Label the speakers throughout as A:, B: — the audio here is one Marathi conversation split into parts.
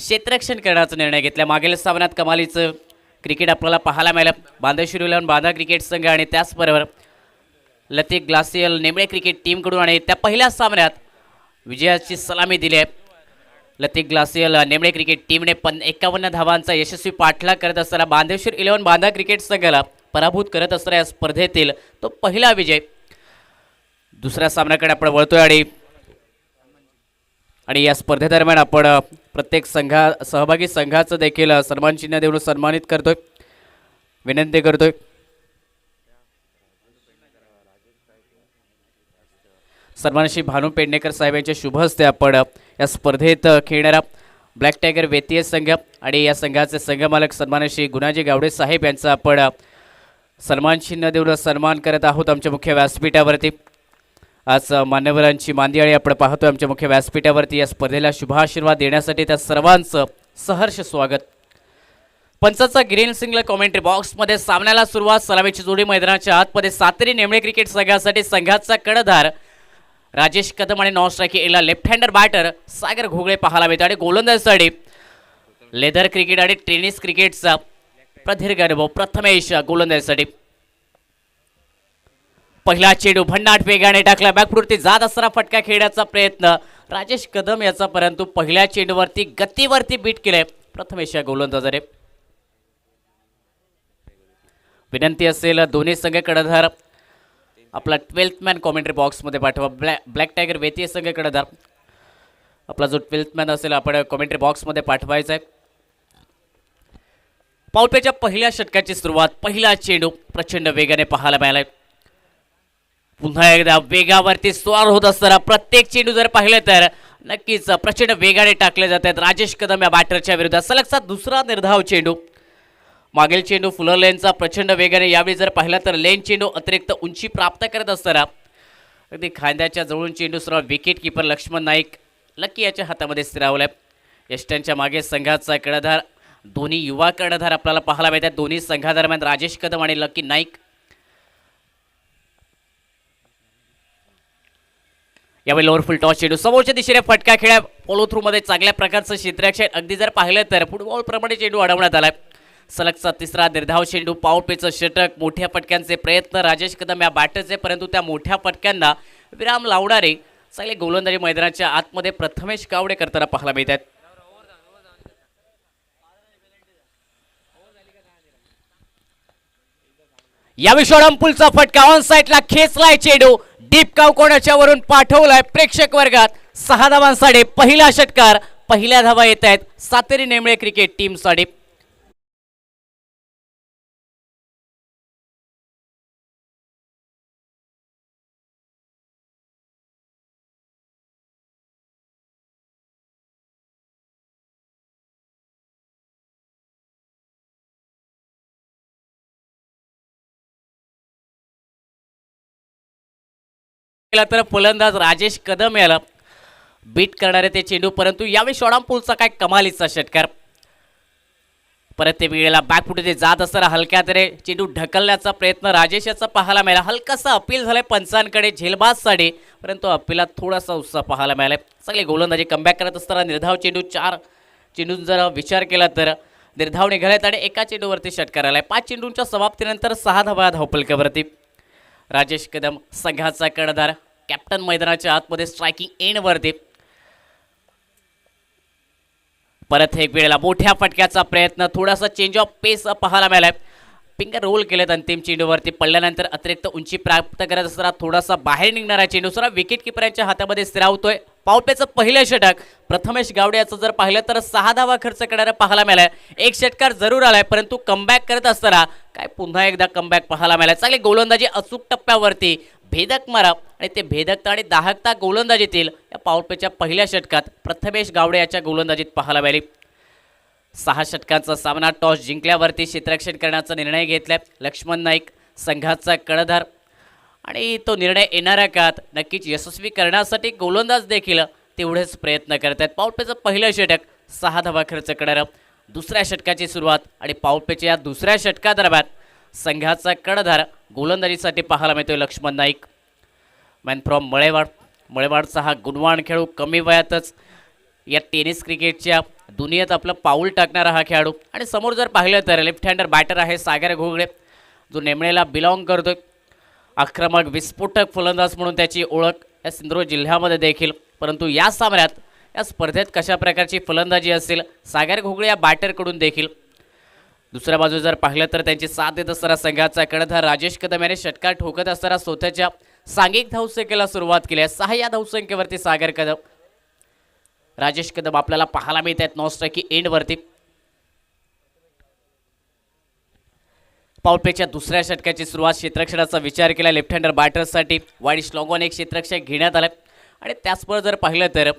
A: क्षेत्ररक्षण करण्याचा निर्णय घेतला। मागील सामन्यात कमालीचं क्रिकेट आपल्याला पाहायला मिळालं बांदेश्वरी इलेव्हन बांधा क्रिकेट संघ आणि त्याचबरोबर लतिक ग्लासियल नेमळे क्रिकेट टीमकडून आणि त्या पहिल्या सामन्यात विजयाची सलामी दिली आहे। लतिक ग्लासियल नेमळे क्रिकेट टीमने 51 धावांचा यशस्वी पाठलाग करत असताना बांदेश्वरी इलेव्हन बांधा क्रिकेट संघाला पराभूत करत असताना या स्पर्धेतील तो पहिला विजय। दुसऱ्या सामन्याकडे आपण वळतोय आणि या स्पर्धेदरम्यान आपण प्रत्येक सहभागी संघाचं देखील सन्मान चिन्ह देऊन सन्मानित करतोय, विनंती करतोय। सन्मानश्री भानू पेडणेकर साहेब यांच्या शुभ हस्ते आपण या स्पर्धेत खेळणारा ब्लॅक टायगर वेतीय संघ आणि या संघाचे संघमालक सन्मानश्री गुणाजी गावडे साहेब यांचा आपण सन्मान चिन्ह देऊन सन्मान करत आहोत आमच्या मुख्य व्यासपीठावरती। आज मान्यवरांची मांदियाळी आपण पाहतोय आमच्या मुख्य व्यासपीठावरती। या स्पर्धेला शुभाशीर्वाद देण्यासाठी त्या सर्वांचं सहर्ष स्वागत। पंचाचा ग्रीन सिग्नल कॉमेंट्री बॉक्समध्ये सामन्याला सुरुवात। सलामीची जोडी मैदानाच्या आतमध्ये सातेरी नेमळे क्रिकेट संघासाठी संघाचा कर्णधार राजेश कदम आणि नॉन स्ट्राइकिंगला लेफ्ट हँडर बॅटर सागर घोगळे पाहायला मिळतात आणि गोलंदाजीसाठी लेदर क्रिकेट आणि टेनिस क्रिकेटचा प्रदीर्घ अनुभव प्रथमेश गोलंदाजीसाठी। पहिला चेंडू भन्नाट वेगाने टाकला, बॅकफुटवरती जात असताना फटका खेळण्याचा प्रयत्न राजेश कदम याचा, परंतु पहिल्या चेंडूवरती गतीवरती बीट केले प्रथमेश या गोलंदाजाने। विनंती असेल दोन्ही संघ कर्णधार आपला 12th मॅन कॉमेंट्री बॉक्समध्ये पाठवा। ब्लॅक टायगर वेतीय संघ कर्णधार आपला जो 12th मॅन असेल आपण कॉमेंट्री बॉक्समध्ये पाठवायचा आहे। पाऊलपेच्या पहिल्या षटकाची सुरुवात, पहिला चेंडू प्रचंड वेगाने पाहायला मिळालाय। पुन्हा एकदा वेगावरती स्वार होत असताना प्रत्येक चेंडू जर पाहिलं तर नक्कीच प्रचंड वेगाने टाकले जातात राजेश कदम या बॅटरच्या विरुद्ध। सलगचा दुसरा निर्धाव चेंडू, मागील चेंडू फुलर लेनचा प्रचंड वेगाने, यावेळी जर पाहिला तर लेन चेंडू अतिरिक्त उंची प्राप्त करत असताना अगदी खांद्याच्या जवळून चेंडू सर्व विकेट किपर लक्ष्मण नाईक लकी याच्या हातामध्ये स्थिरावलाय। यष्ट्यांच्या मागे संघाचा कर्णधार, दोन्ही युवा कर्णधार आपल्याला पाहायला मिळतात दोन्ही संघादरम्यान राजेश कदम आणि लकी नाईक। यावेळी लोअर फुल टॉस चेंडू समोरच्या दिशेने फटका खेळा, फॉलो थ्रू मध्ये चांगल्या प्रकारचं क्षेत्ररक्षण, अगदी जर पाहिलं तर फुटबॉल प्रमाणे चेंडू अडवण्यात आलाय। सलगचा तिसरा निर्धाव चेंडू, पाऊलपेचं षटक, मोठ्या फटक्यांचे प्रयत्न राजेश कदम या बॅटरचे, परंतु त्या मोठ्या फटक्यांना विराम लावणारे चांगले गोलंदाजी मैदानाच्या आतमध्ये प्रथमेश गावडे करताना पाहायला मिळतात। यावेळी शॉर्टपुलचा फटका ऑन साइडला खेचलाय चेंडू, डीप काव कोणाच्या वरून पाठवलाय प्रेक्षक वर्गात। 6 धावांसाठी पहिला षटकार, पहिल्या धावा येत आहेत सातेरी नेमळे क्रिकेट टीमसाठी। तर फलंदाज राजेश कदम याला बीट करणारे ते चेंडू, परंतु यावेळी शॉर्टपुलचा काय कमालीचा षटकार। परत ते वेळेला बॅकफुटमध्ये जात असताना हलक्या तरी चेंडू ढकलण्याचा प्रयत्न राजेश याचा पाहायला मिळाला। हलकासा अपील झालाय पंचांकडे झेलबाजसाठी, परंतु अपीलात थोडासा उत्साह पाहायला मिळालाय। चांगली गोलंदाजी कमबॅक करत असताना निर्धाव चेंडू, 4 चेंडूंचा जर विचार केला तर निर्धाव निघालेत आणि एका चेंडूवरती षटकार आलाय। 5 चेंडूंच्या समाप्तीनंतर 6 धावा धावफलकावरती। राजेश कदम संघाचा कर्णधार, कॅप्टन मैदानाच्या आतमध्ये स्ट्रायकिंग एंडवरती। परत एक वेळेला मोठ्या फटक्याचा प्रयत्न, थोडासा चेंज ऑफ पेस पाहायला मिळालाय। फिंगर रोल केलेत अंतिम चेंडूवरती, पडल्यानंतर अतिरिक्त उंची प्राप्त करत असताना थोडासा बाहेर निघणारा चेंडू सर्व विकेट किपरांच्या हातामध्ये स्थिरावतोय। पाऊलपेचं पहिलं षटक प्रथमेश गावडे याचं जर पाहिलं तर 6 धावा खर्च करणारा पाहायला मिळालाय। एक षटकार जरूर आलाय, परंतु कमबॅक करत असताना काय पुन्हा एकदा कमबॅक पाहायला मिळालाय। चांगली गोलंदाजी अचूक टप्प्यावरती, भेदक मारा आणि ते भेदकता आणि दाहकता गोलंदाजीतील या पाऊलपेच्या पहिल्या षटकात प्रथमेश गावडे याच्या गोलंदाजीत पाहायला मिळाली। 6 षटकांचा सामना टॉस जिंकल्यावरती क्षेत्ररक्षण करण्याचा निर्णय घेतलाय लक्ष्मण नाईक संघाचा कर्णधार, आणि तो निर्णय येणाऱ्या काळात नक्कीच यशस्वी करण्यासाठी गोलंदाज देखील तेवढेच प्रयत्न करत आहेत। पाऊलपेचं पहिलं षटक 6 धावा खर्च करणारं दुसऱ्या षटकाची सुरुवात आणि पाऊलपेच्या या दुसऱ्या षटकादरम्यान संघाचा कर्णधार गोलंदाजीसाठी पाहायला मिळतोय लक्ष्मण नाईक। मॅन फ्रॉम मळेवाडचा हा गुणवान खेळू कमी वयातच या टेनिस क्रिकेटच्या दुनियेत आपलं पाऊल टाकणारा हा खेळाडू आणि समोर जर पाहिलं तर लेफ्ट हँडर बॅटर आहे सागर घोगडे, जो नेमळेला बिलॉंग करतोय. आक्रमक विस्फोटक फलंदाज म्हणून त्याची ओळख या सिंधुदुर्ग जिल्ह्यामध्ये देखील. परंतु या सामन्यात या स्पर्धेत कशा प्रकारची फलंदाजी असेल सागर घोगडे या बॅटरकडून देखील. दुसऱ्या बाजू जर पाहिलं तर त्यांची साथ देत असताना संघाचा कर्णधार राजेश कदम याने षटकार ठोकत असताना स्वतःच्या सांघिक धावसंख्येला सुरुवात केली आहे. 6 या धावसंख्येवरती सागर कदम, राजेश कदम आपल्याला पाहायला मिळत आहेत नॉनस्ट्रायकी एंडवरती. पावलपेच्या दुसऱ्या षटकाची सुरुवात क्षेत्ररक्षणाचा विचार केला लेफ्ट हँडर बॅटर्ससाठी. वाईड स्लॉग ऑन एक क्षेत्ररक्षक घेण्यात आला आणि त्याचबरोबर जर पाहिलं तर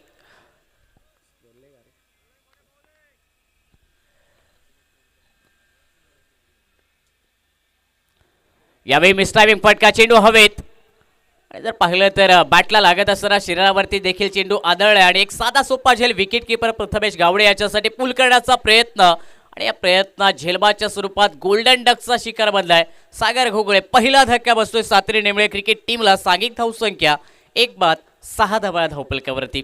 A: यावेळी मिसटायमिंग फटका, चेंडू हवेत आणि जर पाहिलं तर बॅटला लागत असताना शरीरावरती देखील चेंडू आदळला आणि एक साधा सोपा झेल विकेट किपर प्रथमेश गावडे याच्यासाठी पूल करण्याचा प्रयत्न आणि या प्रयत्नात झेलबाच्या स्वरूपात गोल्डन डकचा शिकार बनलाय सागर घोगडे. पहिला धक्का बसतोय सातरी नेमळे क्रिकेट टीमला. सांघिक धावसंख्या 1 बाद 6 धावा धावपलकावरती.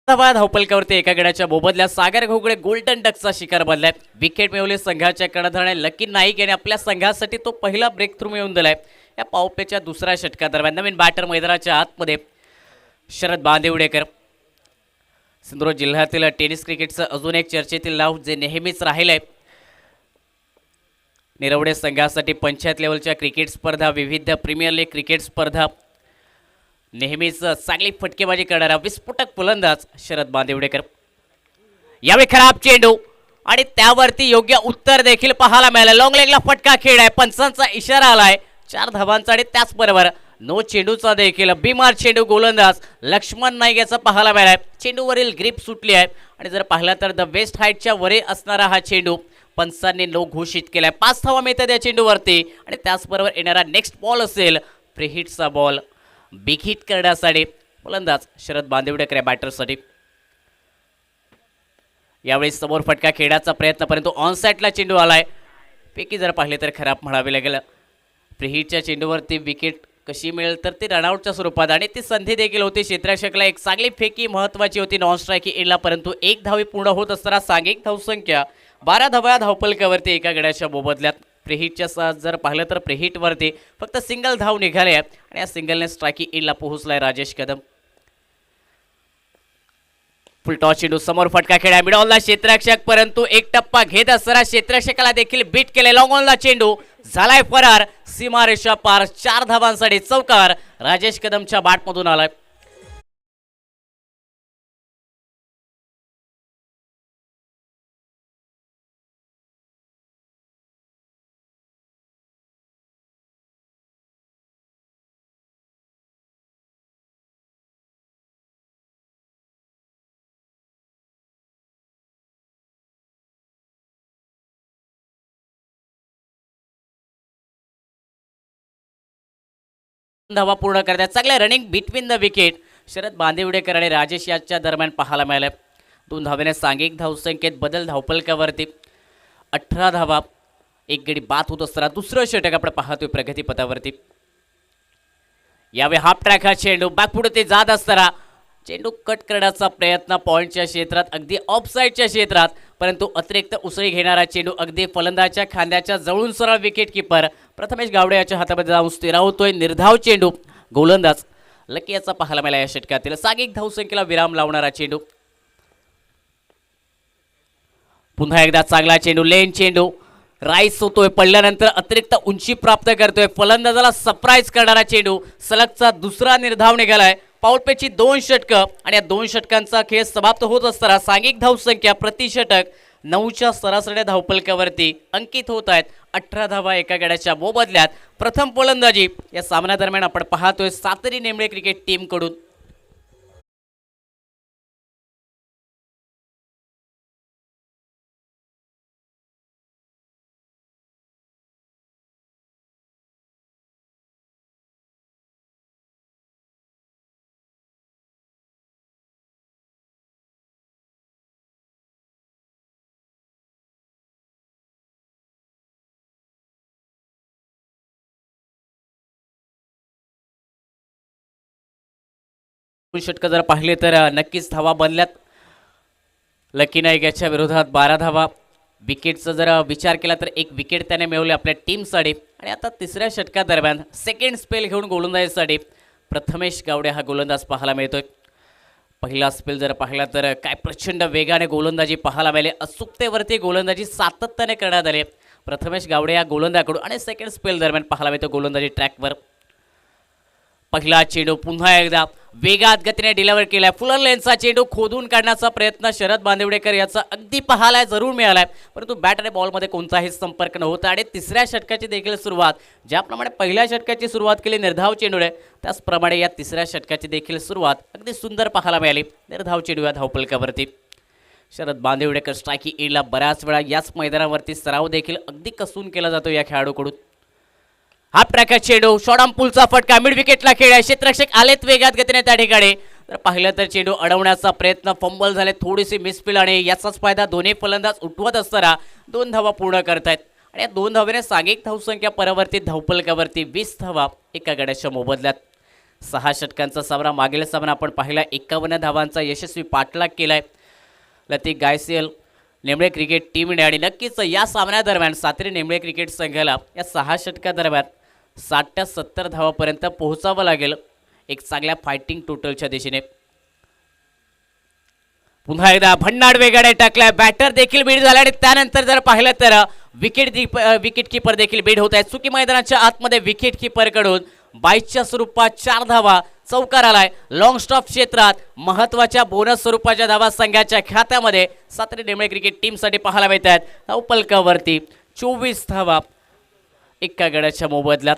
A: धावा धावपलकावरती एका गड्याच्या मोबदल्यात सागर घोगडे गोल्डन डकचा शिकार बनलाय. विकेट मिळवले संघाच्या कर्णधाराने लकी नाईक याने आपल्या संघासाठी तो पहिला ब्रेक थ्रू मिळवून दिलाय. या पावपेच्या दुसऱ्या षटकादरम्यान नवीन बॅटर मैदानाच्या आतमध्ये शरद बांदिवडेकर. सिंधुदुर्ग जिल्ह्यातील टेनिस क्रिकेटचं अजून एक चर्चेतील नाव जे नेहमीच राहिलंय. निरवडे संघासाठी पंचायत लेवलच्या क्रिकेट स्पर्धा, विविध प्रीमियर लीग क्रिकेट स्पर्धा, नेहमीच चांगली फटकेबाजी करणारा विस्फोटक फलंदाज शरद बांदिवडेकर. यावेळी खराब चेंडू आणि त्यावरती योग्य उत्तर देखील पाहायला मिळालं. लॉंग लेगला फटका खेळ आहे, पंचांचा इशारा आलाय 4 धावांचा आणि त्याचबरोबर नो चेंडूचा देखील बीमार चेंडू गोलंदाज लक्ष्मण नाईक याचा पाहायला मिळालाय. चेंडूवरील ग्रीप सुटली आहे आणि जर पाहिलं तर द वेस्ट हाईटच्या वरे असणारा हा चेंडू पंचांनी नो घोषित केलाय. 5 धावा मिळतात या चेंडूवरती आणि त्याचबरोबर येणारा नेक्स्ट बॉल असेल प्रीहिटचा बॉल. बिग हिट करण्यासाठी फलंदाज शरद बांदिवडेकर बॅटरसाठी. यावेळी समोर फटका खेळण्याचा प्रयत्न, परंतु ऑनसाईडला चेंडू आलाय. पैकी जर पाहिले तर खराब म्हणावे लागेल. प्रीहिटच्या चेंडूवरती विकेट कशी मिळेल तर ती रनआउटच्या स्वरूपात आणि ती संधी देखील होती. क्षेत्ररक्षकला एक चांगली फेकी महत्वाची होती नॉन स्ट्रायकी एंडला, परंतु 1 धावी पूर्ण होत असताना सांघिक धावसंख्या 12 धावा धावपलकावरती एका गड्याच्या मोबदल्यात. प्रीहिटच्या साथ जर पाहिलं तर प्रीहिटवरती फक्त सिंगल धाव निघाले आहे आणि या सिंगलने स्ट्रायकी एंडला पोहोचलाय राजेश कदम. फुल टॉस चेंडू, समोर फटका खेळा मिड ऑनला क्षेत्ररक्षक, परंतु एक टप्पा घेत असताना क्षेत्ररक्षकाला देखील बीट केले. लॉंग ऑनला चेंडू झालाय फरार, सीमारेषा पार. 4 धावांसाठी चौकार राजेश कदमच्या बॅटमधून आलाय. धावा पूर्ण करतात. चांगल्या running between the wicket Sharad Bandiwadekar आणि राजेश याच्या दरम्यान पाहायला मिळाले. 2 धावेने सांघिक धावसंख्येत बदल धावपलकावरती. 18 धावा, 1 गडी बाद होत असताना दुसरं षटक आपण पाहतोय प्रगतीपथावरती. यावेळी हाफ ट्रॅक हा चेंडू बॅकफुट ते जात असताना चेंडू कट करण्याचा प्रयत्न पॉईंटच्या क्षेत्रात, अगदी ऑफ साईडच्या क्षेत्रात, परंतु अतिरिक्त उसळी घेणारा चेंडू अगदी फलंदाच्या खांद्याच्या जवळून सरळ विकेट किपर प्रथमेश गावडे याच्या हातामध्ये जाऊन स्थिरावतोय. निर्धाव चेंडू गोलंदाज लकी याचा पाहायला मिळाला. या षटकातील सांघिक धावसंख्येला विराम लावणारा चेंडू. पुन्हा एकदा चांगला चेंडू, लेन चेंडू राईस होतोय, पडल्यानंतर अतिरिक्त उंची प्राप्त करतोय. फलंदाजाला सरप्राईज करणारा चेंडू, सलगचा दुसरा निर्धाव निघालाय. पाऊलपेची 2 षटकं आणि या 2 षटकांचा खेळ समाप्त होत असताना सांघिक धावसंख्या प्रति षटक 9च्या सरासरी धावपलकावरती अंकित होत आहेत. 18 धावा एका गड्याच्या मोबदल्यात. प्रथम फलंदाजी या सामन्यादरम्यान आपण पाहतोय सातरी नेमळे क्रिकेट टीमकडून. षटकं जर पाहिले तर नक्कीच धावा बनल्यात. लकी नाईक याच्या विरोधात 12 धावा. विकेटचा जर विचार केला तर एक विकेट त्याने मिळवली आपल्या टीमसाठी. आणि आता तिसऱ्या षटकादरम्यान सेकंड स्पेल घेऊन गोलंदाजीसाठी प्रथमेश गावडे हा गोलंदाज पाहायला मिळतोय. पहिला स्पेल जर पाहिला तर काय प्रचंड वेगाने गोलंदाजी पाहायला मिळाली. अचूकतेवरती गोलंदाजी सातत्याने करण्यात आली प्रथमेश गावडे या गोलंदाजाकडून. आणि सेकंड स्पेल दरम्यान पाहायला मिळतो गोलंदाजी ट्रॅकवर. पहिला चेंडू पुन्हा एकदा वेगात गतीने डिलिव्हर केलाय. फुलर लेनचा चेंडू खोदून काढण्याचा प्रयत्न शरद बांदिवडेकर याचा अगदी पाहायला जरूर मिळालाय, परंतु बॅट आणि बॉलमध्ये कोणताही संपर्क नव्हता. आणि तिसऱ्या षटकाची देखील सुरुवात ज्याप्रमाणे पहिल्या षटकाची सुरुवात केली निर्धाव चेंडूने, त्याचप्रमाणे या तिसऱ्या षटकाची देखील सुरुवात अगदी सुंदर पाहायला मिळाली निर्धाव चेंडू या धावपलकावरती. शरद बांदिवडेकर स्ट्रायकी एंडला बऱ्याच वेळा याच मैदानावरती सराव देखील अगदी कसून केला जातो या खेळाडूकडून. हा प्रकार चेंडू शॉर्ट पुलचा फटका मिड विकेटला खेळाय. क्षेत्ररक्षक आलेत वेगात गतीने त्या ठिकाणी. तर पाहिलं तर चेंडू अडवण्याचा प्रयत्न फंबल झाले, थोडीशी मिसफील आणि याचाच फायदा दोन्ही फलंदाज उठवत असताना 2 धावा पूर्ण करतायत. आणि या 2 धावेने सांघिक धावसंख्या परावर्तित धावपलकावरती 20 धावा एका गड्याच्या मोबदल्यात. 6 षटकांचा सामना. मागील सामना आपण पाहिला 51 धावांचा यशस्वी पाठलाग केलाय लतिक गायसीएल नेमळे क्रिकेट टीमने. आणि नक्कीच या सामन्यादरम्यान सातेरी नेमळे क्रिकेट संघाला या 6 षटकादरम्यान 60 ते 70 धावापर्यंत पोहोचावं लागेल एक चांगल्या फायटिंग टोटलच्या दिशेने. पुन्हा एकदा भन्नाड वेगाने टाकलाय. बॅटर देखील बीड झाला. आणि त्यानंतर जर पाहिलं तर विकेट कीपर देखील बीड होत आहेत. चुकी मैदानाच्या आतमध्ये विकेट कीपरकडून 22च्या स्वरूपात 4 धावा चौकार आलाय. लॉंग स्टॉप क्षेत्रात महत्वाच्या बोनस स्वरूपाच्या धावा संघाच्या खात्यामध्ये सातारा नेमळे क्रिकेट टीमसाठी पाहायला मिळत आहेत. धावपलकावरती 24 धावा एका गड्याच्या मोबदल्यात.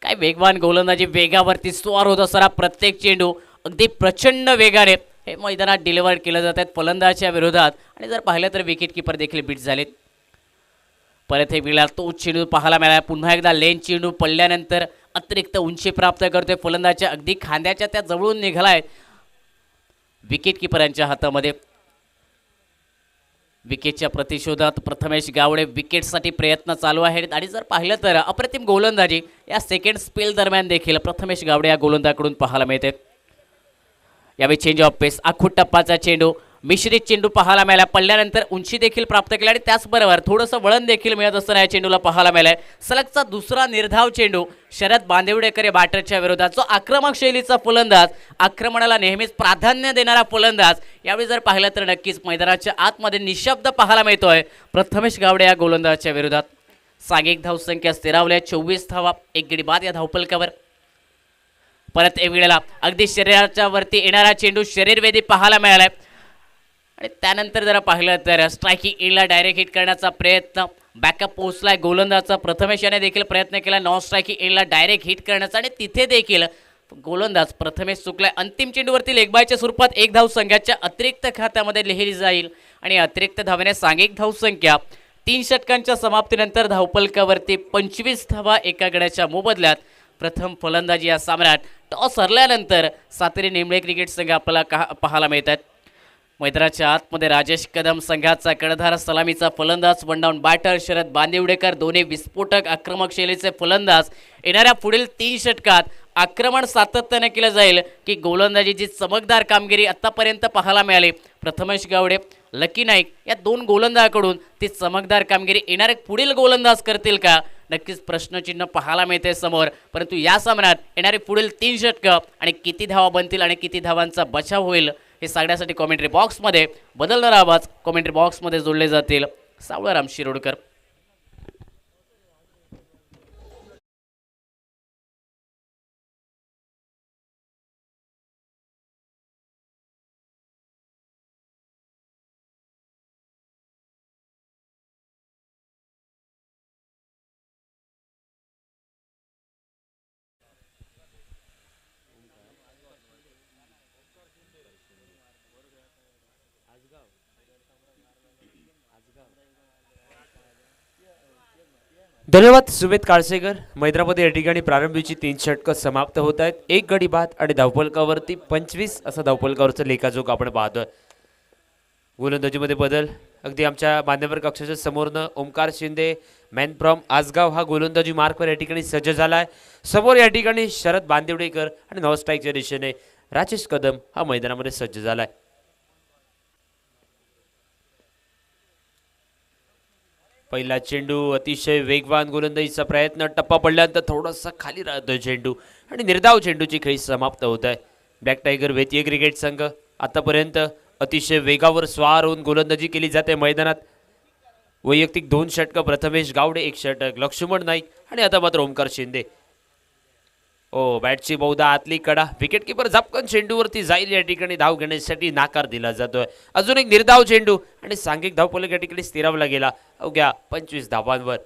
A: काय वेगवान गोलंदाजी, वेगावरती स्वार होत असताना प्रत्येक चेंडू अगदी प्रचंड वेगाने हे मैदानात डिलिव्हर केलं जात आहेत फलंदाजाच्या विरोधात. आणि जर पाहिलं तर विकेट कीपर देखील बीट झालेत. परत हे वेळा तो चेंडू पाहायला मिळाला. पुन्हा एकदा लेन चेंडू पडल्यानंतर अतिरिक्त उंची प्राप्त करतोय. फलंदाजाच्या अगदी खांद्याच्या त्या जवळून निघालाय विकेट कीपरांच्या हातामध्ये. विकेटच्या प्रतिशोधात प्रथमेश गावडे विकेटसाठी प्रयत्न चालू आहेत. आणि जर पाहिलं तर अप्रतिम गोलंदाजी या सेकंड स्पेल दरम्यान देखील प्रथमेश गावडे या गोलंदाजाकडून पाहायला मिळते. यावेळी चेंज ऑफ पेस आखूट टप्पाचा चेंडू मिश्रित चेंडू पाहायला मिळाला. पडल्यानंतर उंची देखील प्राप्त केली आणि त्याचबरोबर थोडंसं वळण देखील मिळत असताना या चेंडूला पाहायला मिळालाय. सलगचा दुसरा निर्धाव चेंडू शरद बांदिवडेकर बॅटरच्या विरोधात. जो आक्रमक शैलीचा फलंदाज, आक्रमणाला नेहमीच प्राधान्य देणारा फलंदाज, यावेळी जर पाहिलं तर नक्कीच मैदानाच्या आतमध्ये निशब्द पाहायला मिळतोय प्रथमेश गावडे या गोलंदाजाच्या विरोधात. सांघिक धावसंख्या स्थिरावल्या 24 धावा एक गडी बाद या धावपलकावर. परत एक वेळेला अगदी शरीराच्या वरती येणारा चेंडू शरीरवेदी पाहायला मिळालाय. आणि त्यानंतर जरा पाहिलं तर स्ट्रायकिंग एंडला डायरेक्ट हिट करण्याचा प्रयत्न बॅकअप पोहोचलाय गोलंदाजचा. प्रथमेश याने देखील प्रयत्न केला नॉन स्ट्रायकिंग एंडला डायरेक्ट हिट करण्याचा. आणि तिथे देखील गोलंदाज प्रथमेश चुकलाय. अंतिम चेंडूवरती लेगबायच्या स्वरूपात 1 धाव संघाच्या अतिरिक्त खात्यामध्ये लिहिली जाईल. आणि अतिरिक्त धावेने सांघिक धावसंख्या 3 षटकांच्या समाप्तीनंतर धावपलकावरती 25 धावा एका गड्याच्या मोबदल्यात. प्रथम फलंदाजी या सामन्यात टॉस हरल्यानंतर सातेरी नेमळे क्रिकेट संघ आपल्याला पाहायला मिळतात. मैदानाच्या आतमध्ये राजेश कदम संघाचा कर्णधार सलामीचा फलंदाज, वनडाऊन बॅटर शरद बांदिवडेकर, दोन्ही विस्फोटक आक्रमक शैलीचे फलंदाज. येणाऱ्या पुढील 3 षटकात आक्रमण सातत्याने केलं जाईल की गोलंदाजीची चमकदार कामगिरी आतापर्यंत पाहायला मिळाली. प्रथमेश गावडे, लकी नाईक या 2 गोलंदाजाकडून ती चमकदार कामगिरी येणारे पुढील गोलंदाज करतील का, नक्कीच प्रश्नचिन्ह पाहायला मिळते समोर. परंतु या सामन्यात येणारे पुढील 3 षटकं आणि किती धावा बनतील आणि किती धावांचा बचाव होईल हे सांगण्यासाठी कॉमेंट्री बॉक्समध्ये बदलणारा आवाज कॉमेंट्री बॉक्समध्ये जोडले जातील सावळराम शिरोडकर.
B: धन्यवाद सुमित काळसेकर. मैदानामध्ये या ठिकाणी प्रारंभीची 3 षटकं समाप्त होत आहेत. 1 गडी बाद आणि धावपलकावरती 25 असा धावपलकावरचा लेखाजोग आपण पाहतोय. गोलंदाजीमध्ये बदल अगदी आमच्या मान्यवर कक्षाच्या समोरनं ओमकार शिंदे मॅन फ्रॉम आसगाव हा गोलंदाजी मार्कवर या ठिकाणी सज्ज झाला आहे. समोर या ठिकाणी शरद बांदिवडेकर आणि नॉन स्ट्राईकच्या दिशेने राजेश कदम हा मैदानामध्ये सज्ज झालाय. पहिला चेंडू अतिशय वेगवान गोलंदाजीचा प्रयत्न, टप्पा पडल्यानंतर थोडासा खाली राहतोय चेंडू आणि निर्धाव चेंडूची खेळी समाप्त होत आहे. ब्लॅक टायगर वेतीय क्रिकेट संघ आतापर्यंत अतिशय वेगावर स्वार होऊन गोलंदाजी केली जाते मैदानात. वैयक्तिक 2 षटकं प्रथमेश गावडे, 1 षटक लक्ष्मण नाईक आणि आता मात्र ओमकार शिंदे. बॅटची बहुधा आतली कडा, विकेटकीपर झपकन चेंडूवरती जाईल या ठिकाणी धाव घेण्यासाठी नकार दिला जातोय. अजून एक निर्धाव चेंडू आणि सांघिक धावफलक या ठिकाणी स्थिरावला गेला अवघ्या 25 धावांवर.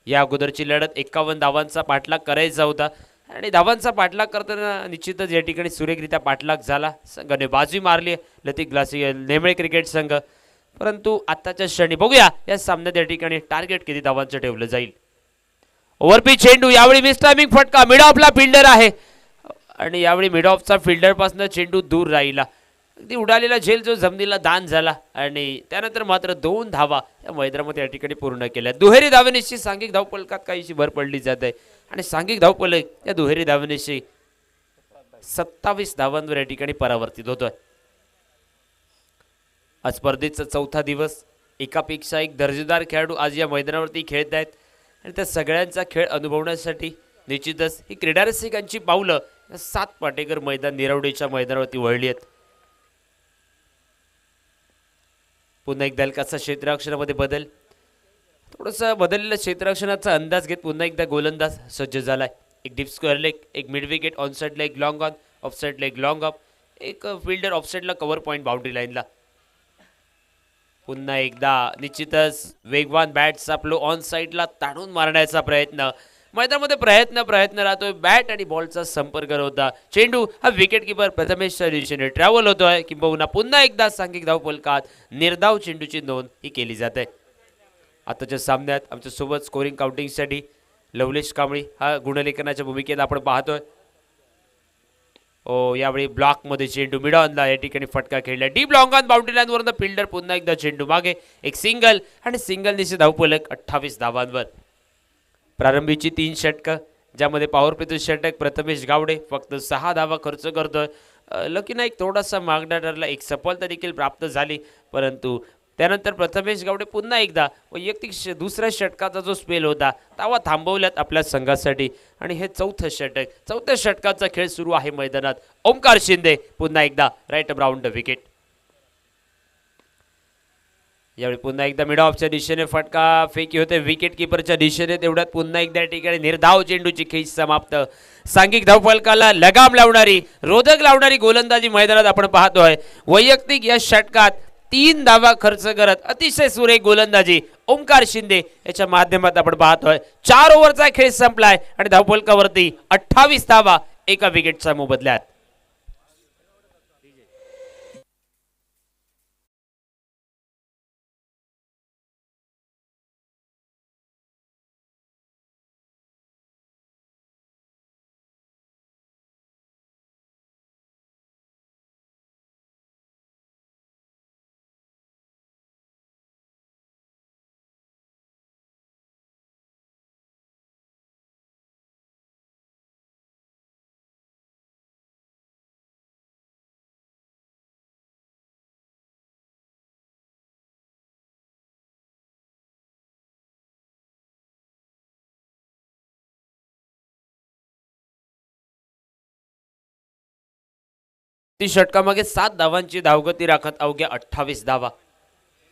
B: या अगोदरची लढत 51 धावांचा पाठलाग करायचा होता आणि धावांचा पाठलाग करताना निश्चितच या ठिकाणी सुरेखरित्या पाठलाग झाला. संघाने बाजी मारली लतिक ग्लासी नेमळे क्रिकेट संघ. परंतु आताच्या क्षणी बघूया या सामन्यात या ठिकाणी टार्गेट किती धावांचं ठेवलं जाईल. ओव्हरपीच चेंडू, यावेळी मिस टायमिंग फटका, मिड ऑफला फिल्डर आहे आणि यावेळी मिड ऑफचा फिल्डर पासून चेंडू दूर राहिला. अगदी उडालेला झेल जो जमिनीला दान झाला आणि त्यानंतर मात्र 2 धावा या मैदानामध्ये या ठिकाणी पूर्ण केल्या. दुहेरी धावनिशी सांघिक धावफलकात काहीशी भर पडली जात आहे आणि सांघिक धावफलक या दुहेरी धावनिशी 27 धावांवर या ठिकाणी परावर्तित होतोय. आज स्पर्धेचा 4था दिवस, एकापेक्षा एक दर्जेदार खेळाडू आज या मैदानावरती खेळत आहेत आणि त्या सगळ्यांचा खेळ अनुभवण्यासाठी निश्चितच ही क्रीडा रसिकांची पावलं या 7 पाटेकर मैदान निरवडेच्या मैदानावरती वळली आहेत. पुन्हा एकदा हलकासा क्षेत्ररक्षणामध्ये बदल, थोडंसं बदललेल्या क्षेत्ररक्षणाचा अंदाज घेत पुन्हा एकदा गोलंदाज सज्ज झालाय. एक डीप स्क्वेअर लेग, एक mid wicket, on side leg long on, of side leg long of, एक फिल्डर ऑफ साईडला कव्हर पॉईंट बाउंड्री लाईनला. पुन्हा एकदा निश्चितच वेगवान बॅट्स आपलं ऑन साईडला ताणून मारण्याचा प्रयत्न, मैदानामध्ये प्रयत्न राहतोय. बॅट आणि बॉलचा संपर्क होता. चेंडू हा विकेट किपर प्रथमेशच्या दिशेने ट्रॅव्हल होतोय किंबहुना पुन्हा एकदा सांघिक धावफलकात निर्धाव चेंडूची नोंद ही केली जाते. आताच्या सामन्यात आमच्या सोबत स्कोरिंग काउंटिंगसाठी लवलेश कांबळी हा गुणलेखनाच्या भूमिकेत आपण पाहतोय. यावेळी ब्लॉकमध्ये चेंडू मिड ऑनला या ठिकाणी फटका खेळला. डीप लॉंग ऑन बाउंड्री लाईनवरून फिल्डर पुन्हा एकदा चेंडू मागे, एक सिंगल आणि सिंगल निश्चित धावफलक 28 धावांवर. प्रारंभीची 3 षटकं ज्यामध्ये पॉवर प्लेचं षटक प्रथमेश गावडे फक्त 6 धावा खर्च करतोय. लकी नाईक थोडासा मागणा ठरला, एक सफलता देखील प्राप्त झाली. परंतु त्यानंतर प्रथमेश गावडे पुन्हा एकदा वैयक्तिक दुसऱ्या षटकाचा जो स्पेल होता धावा थांबवल्यात आपल्या संघासाठी आणि हे 4थं षटक, 4थ्या षटकाचा खेळ सुरू आहे मैदानात. ओमकार शिंदे पुन्हा एकदा राईट ब्राउंड विकेट. यावेळी पुन्हा एकदा मिड ऑफच्या दिशेने फटका फेकी होते विकेट किपरच्या दिशेने. तेवढ्यात पुन्हा एकदा या ठिकाणी निर्धाव चेंडूची खेच समाप्त. सांघिक धावफलकाला लगाम लावणारी, रोधक लावणारी गोलंदाजी मैदानात आपण पाहतोय. वैयक्तिक या षटकात 3 धावा खर्च करत अतिशय सुरेख गोलंदाजी ओमकार शिंदे याच्या माध्यमात आपण पाहतोय. 4 ओव्हरचा खेळ संपलाय आणि धावफलकावरती 28 धावा एका विकेटच्या मोबदल्यात. ती षटकामागे 7 धावांची धावगती राखत अवघ्या 28 धावा.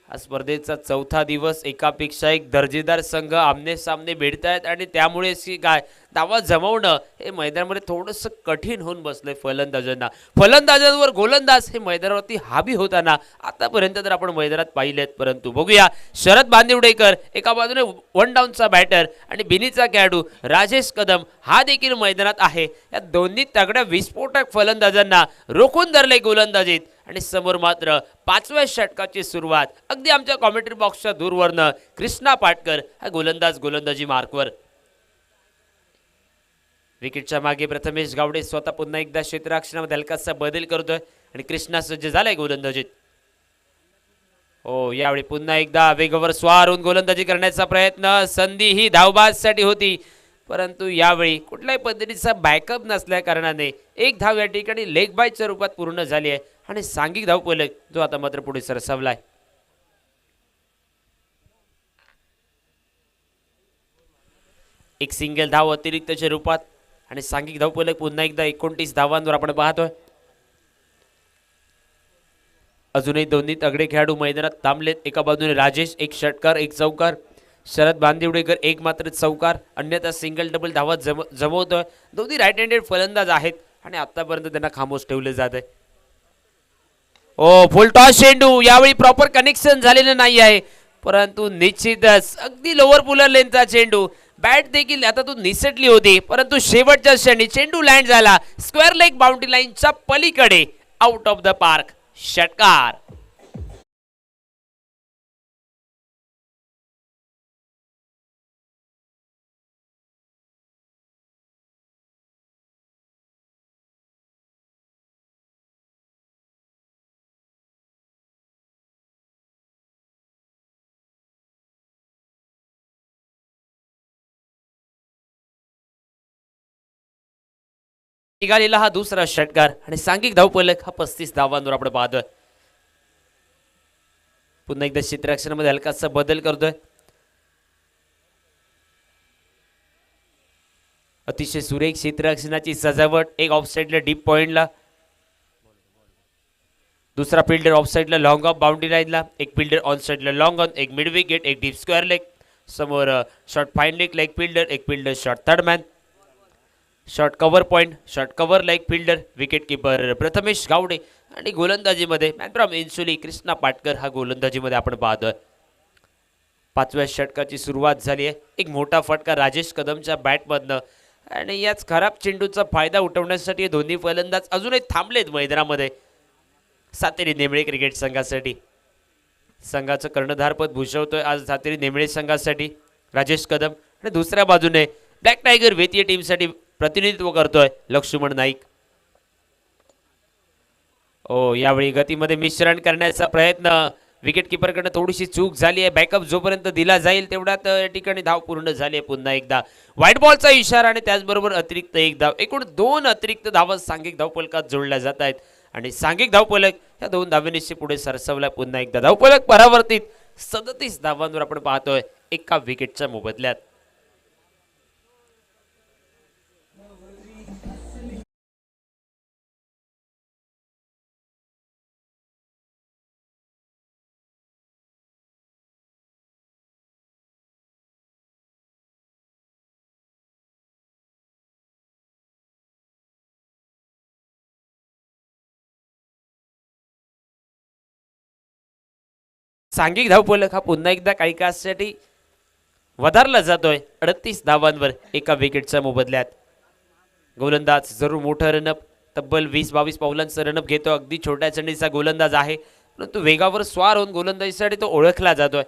B: हा स्पर्धेचा 4था दिवस, एकापेक्षा एक दर्जेदार संघ आमने सामने भिडत आहेत आणि त्यामुळे काय धावा जमवणं हे मैदानामध्ये थोडंसं कठीण होऊन बसलंय फलंदाजांना. फलंदाजांवर गोलंदाज हे मैदानावरती हावी होताना आतापर्यंत तर आपण मैदानात पाहिलेत. परंतु बघूया शरद बांदिवडेकर एका बाजूने 1 डाऊनचा बॅटर आणि बिनीचा खेळाडू राजेश कदम हा देखील मैदानात आहे. या दोन्ही तगड्या विस्फोटक फलंदाजांना रोखून धरले गोलंदाजीत आणि समोर मात्र 5व्या षटकाची सुरुवात अगदी आमच्या कॉमेंट्री बॉक्सच्या दूरवरनं कृष्णा पाटकर हा गोलंदाज गोलंदाजी मार्कवर. विकेटच्या मागे प्रथमेश गावडे स्वतः पुन्हा एकदा क्षेत्ररक्षणामध्ये हलकासा बदल करतोय आणि कृष्णा सज्ज झालाय गोलंदाजीत. यावेळी पुन्हा एकदा वेगावर स्वार होऊन गोलंदाजी करण्याचा प्रयत्न, संधी ही धावबाजसाठी होती परंतु यावेळी कुठल्याही पद्धतीचा बॅकअप नसल्या कारणाने एक धाव या ठिकाणी लेग बायच्या रूपात पूर्ण झाली आहे आणि सांघिक धावफलक जो आता मात्र पुढे सरसावलाय. एक सिंगल धाव अतिरिक्तच्या रूपात आणि सांघिक धावफलक पुन्हा एकदा 29 धावांवर आपण पाहतोय. अजूनही दोन्ही तगडे खेळाडू मैदानात थांबलेत. एका बाजूने राजेश एक षटकार एक चौकार, शरद बांदिवडेकर एक मात्र चौकार, अन्यथा सिंगल डबल धावा जमवतोय. दोन्ही राईट हँडेड फलंदाज आहेत आणि आतापर्यंत त्यांना खामोश ठेवले जात आहे. ओ फुल टॉस चेंडू, यावेळी प्रॉपर कनेक्शन झालेलं नाही आहे, परंतु निश्चितच अगदी लोअर पुलर लेनचा चेंडू. बॅट देखील आता तो निसटली होती, परंतु शेवटच्या क्षणी चेंडू लँड झाला स्क्वेअर लेग बाउंड्री लाईनच्या पलीकडे, आउट ऑफ द पार्क, षटकार. निघालेला हा दुसरा षटकार आणि सांघिक धावफलक हा 35 धावांवर आपण पाहतोय. पुन्हा एकदा क्षेत्ररक्षणामध्ये हलकासा बदल करतोय. अतिशय सुरेख क्षेत्ररक्षणाची सजावट. एक ऑफसाईडला डीप पॉइंटला, दुसरा फिल्डर ऑफसाईडला लॉंग ऑफ बाउंड्री लाईनला, एक फिल्डर ऑन साईडला लॉंग ऑन, एक मिड विकेट, एक डीप स्क्वेअर लेग, समोर short fine leg leg fielder, एक fielder short third man, short cover point, short cover leg fielder, wicket keeper Prathamesh Gawde आणि गोलंदाजीमध्ये मॅन फ्रॉम इन्सुली कृष्णा पाटकर हा गोलंदाजीमध्ये आपण पाहतोय. पाचव्या षटकाची सुरुवात झाली आहे. एक मोठा फटका राजेश कदमच्या बॅटमधनं आणि याच खराब चेंडूचा फायदा उठवण्यासाठी दोन्ही फलंदाज अजूनही थांबलेत मैदानामध्ये. सातेरी नेमळे क्रिकेट संघासाठी संघाचं कर्णधारपद भूषवतोय आज सातेरी नेमळे संघासाठी राजेश कदम आणि दुसऱ्या बाजूने ब्लॅक टायगर वेतीय टीमसाठी प्रतिनिधित्व करतोय लक्ष्मण नाईक. ओ यावेळी गतीमध्ये मिश्रण करण्याचा प्रयत्न, विकेट किपरकडनं थोडीशी चूक झाली आहे. बॅकअप जोपर्यंत दिला जाईल तेवढ्यात या ठिकाणी धाव पूर्ण झाली आहे. पुन्हा एकदा व्हाईट बॉलचा इशारा आणि त्याचबरोबर अतिरिक्त एक धाव, एकूण 2 अतिरिक्त धावा सांघिक धावफलकात जोडल्या जात आहेत आणि सांघिक धावफलक या 2 धावेनिशी पुढे सरसवला. पुन्हा एकदा धावफलक परावर्तित 37 धावांवर आपण पाहतोय एका विकेटच्या मोबदल्यात. सांघिक धावफलक हा पुन्हा एकदा काही काळासाठी वधारला जातोय 38 धावांवर एका विकेटच्या मोबदल्यात. गोलंदाज जरूर मोठा रनअप, तब्बल 20-22 पावलांचा रनअप घेतो. अगदी छोट्या चंडीचा गोलंदाज आहे, परंतु वेगावर स्वार होऊन गोलंदाजीसाठी तो ओळखला जातोय.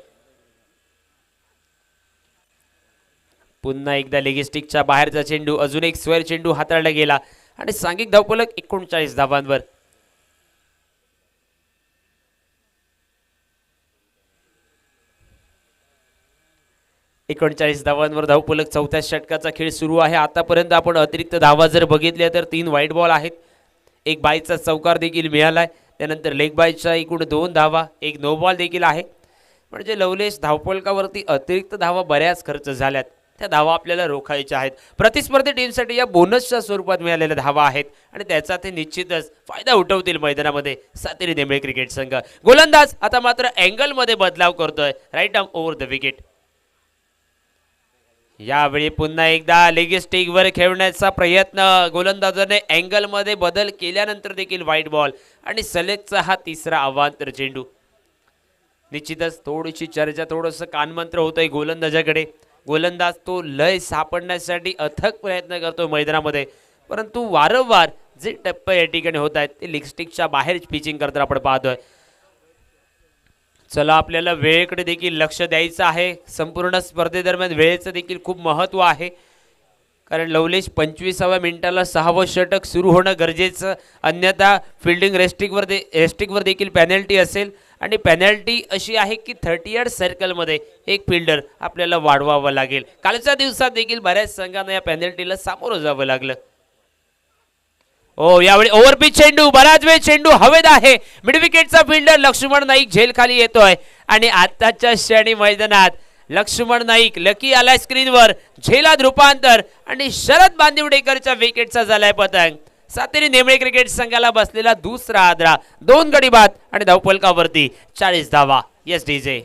B: पुन्हा एकदा लेगिस्टिकच्या बाहेरचा चेंडू, अजून एक स्क्वेअर चेंडू हाताळला गेला आणि सांघिक धावफलक 39 धावांवर. 39 धावांवर धावफलक. चौथ्या षटकाचा खेळ सुरू आहे. आतापर्यंत आपण अतिरिक्त धावा जर बघितल्या तर 3 व्हाईट बॉल आहेत, एक बायचा चौकार देखील मिळालाय, त्यानंतर लेग बायच्या एकूण 2 धावा, एक नो बॉल देखील आहे. म्हणजे लवलेश धावफलकावरती अतिरिक्त धावा बऱ्याच खर्च झाल्यात, त्या धावा आपल्याला रोखायच्या आहेत. प्रतिस्पर्धी टीमसाठी या बोनसच्या स्वरूपात मिळालेल्या धावा आहेत आणि त्याचा ते निश्चितच फायदा उठवतील मैदानामध्ये सातेरी नेमळे क्रिकेट संघ. गोलंदाज आता मात्र अँगलमध्ये बदलाव करतोय, right arm over the wicket. यावेळी पुन्हा एकदा लेगिस्टिकवर खेळण्याचा प्रयत्न, गोलंदाजाने अँगलमध्ये बदल केल्यानंतर देखील व्हाईट बॉल आणि सलेगचा हा तिसरा अवांतर चेंडू. निश्चितच थोडीशी चर्चा, थोडंसं कानमंत्र होतंय गोलंदाजाकडे. गोलंदाज तो लय सापडण्यासाठी अथक प्रयत्न करतो मैदानामध्ये, परंतु वारंवार जे टप्पे या ठिकाणी होत आहेत ते लेगस्टिकच्या बाहेर पिचिंग करताना आपण पाहतोय. चला आपल्याला वेळेकडे देखील लक्ष द्यायचं आहे. संपूर्ण स्पर्धेदरम्यान वेळेचं देखील खूप महत्त्व आहे, कारण लवलेश 25व्या मिनिटाला 6वं षटक सुरू होणं गरजेचं, अन्यथा फिल्डिंग रेस्ट्रिक्टवर देखील पेनल्टी असेल आणि पेनल्टी अशी आहे की 30 सर्कलमध्ये एक फिल्डर आपल्याला वाढवावं लागेल. कालच्या दिवसात देखील बऱ्याच संघांना या पेनल्टीला सामोरं जावं लागलं. यावेळी ओव्हरपिच चेंडू, बराच वेळ चेंडू हवेत आहे. मिडविकेटचा फिल्डर लक्ष्मण नाईक झेल खाली येतोय आणि आताच्या क्षणी मैदानात लक्ष्मण नाईक लकी आलाय स्क्रीनवर, झेलात रूपांतर आणि शरद बांदिवडेकरच्या विकेटचा झालाय पतंग. सातेरी नेमळे क्रिकेट संघाला बसलेला दुसरा आदरा, 2 गडी बाद आणि धावफलकावरती 40 धावा. Yes DJ.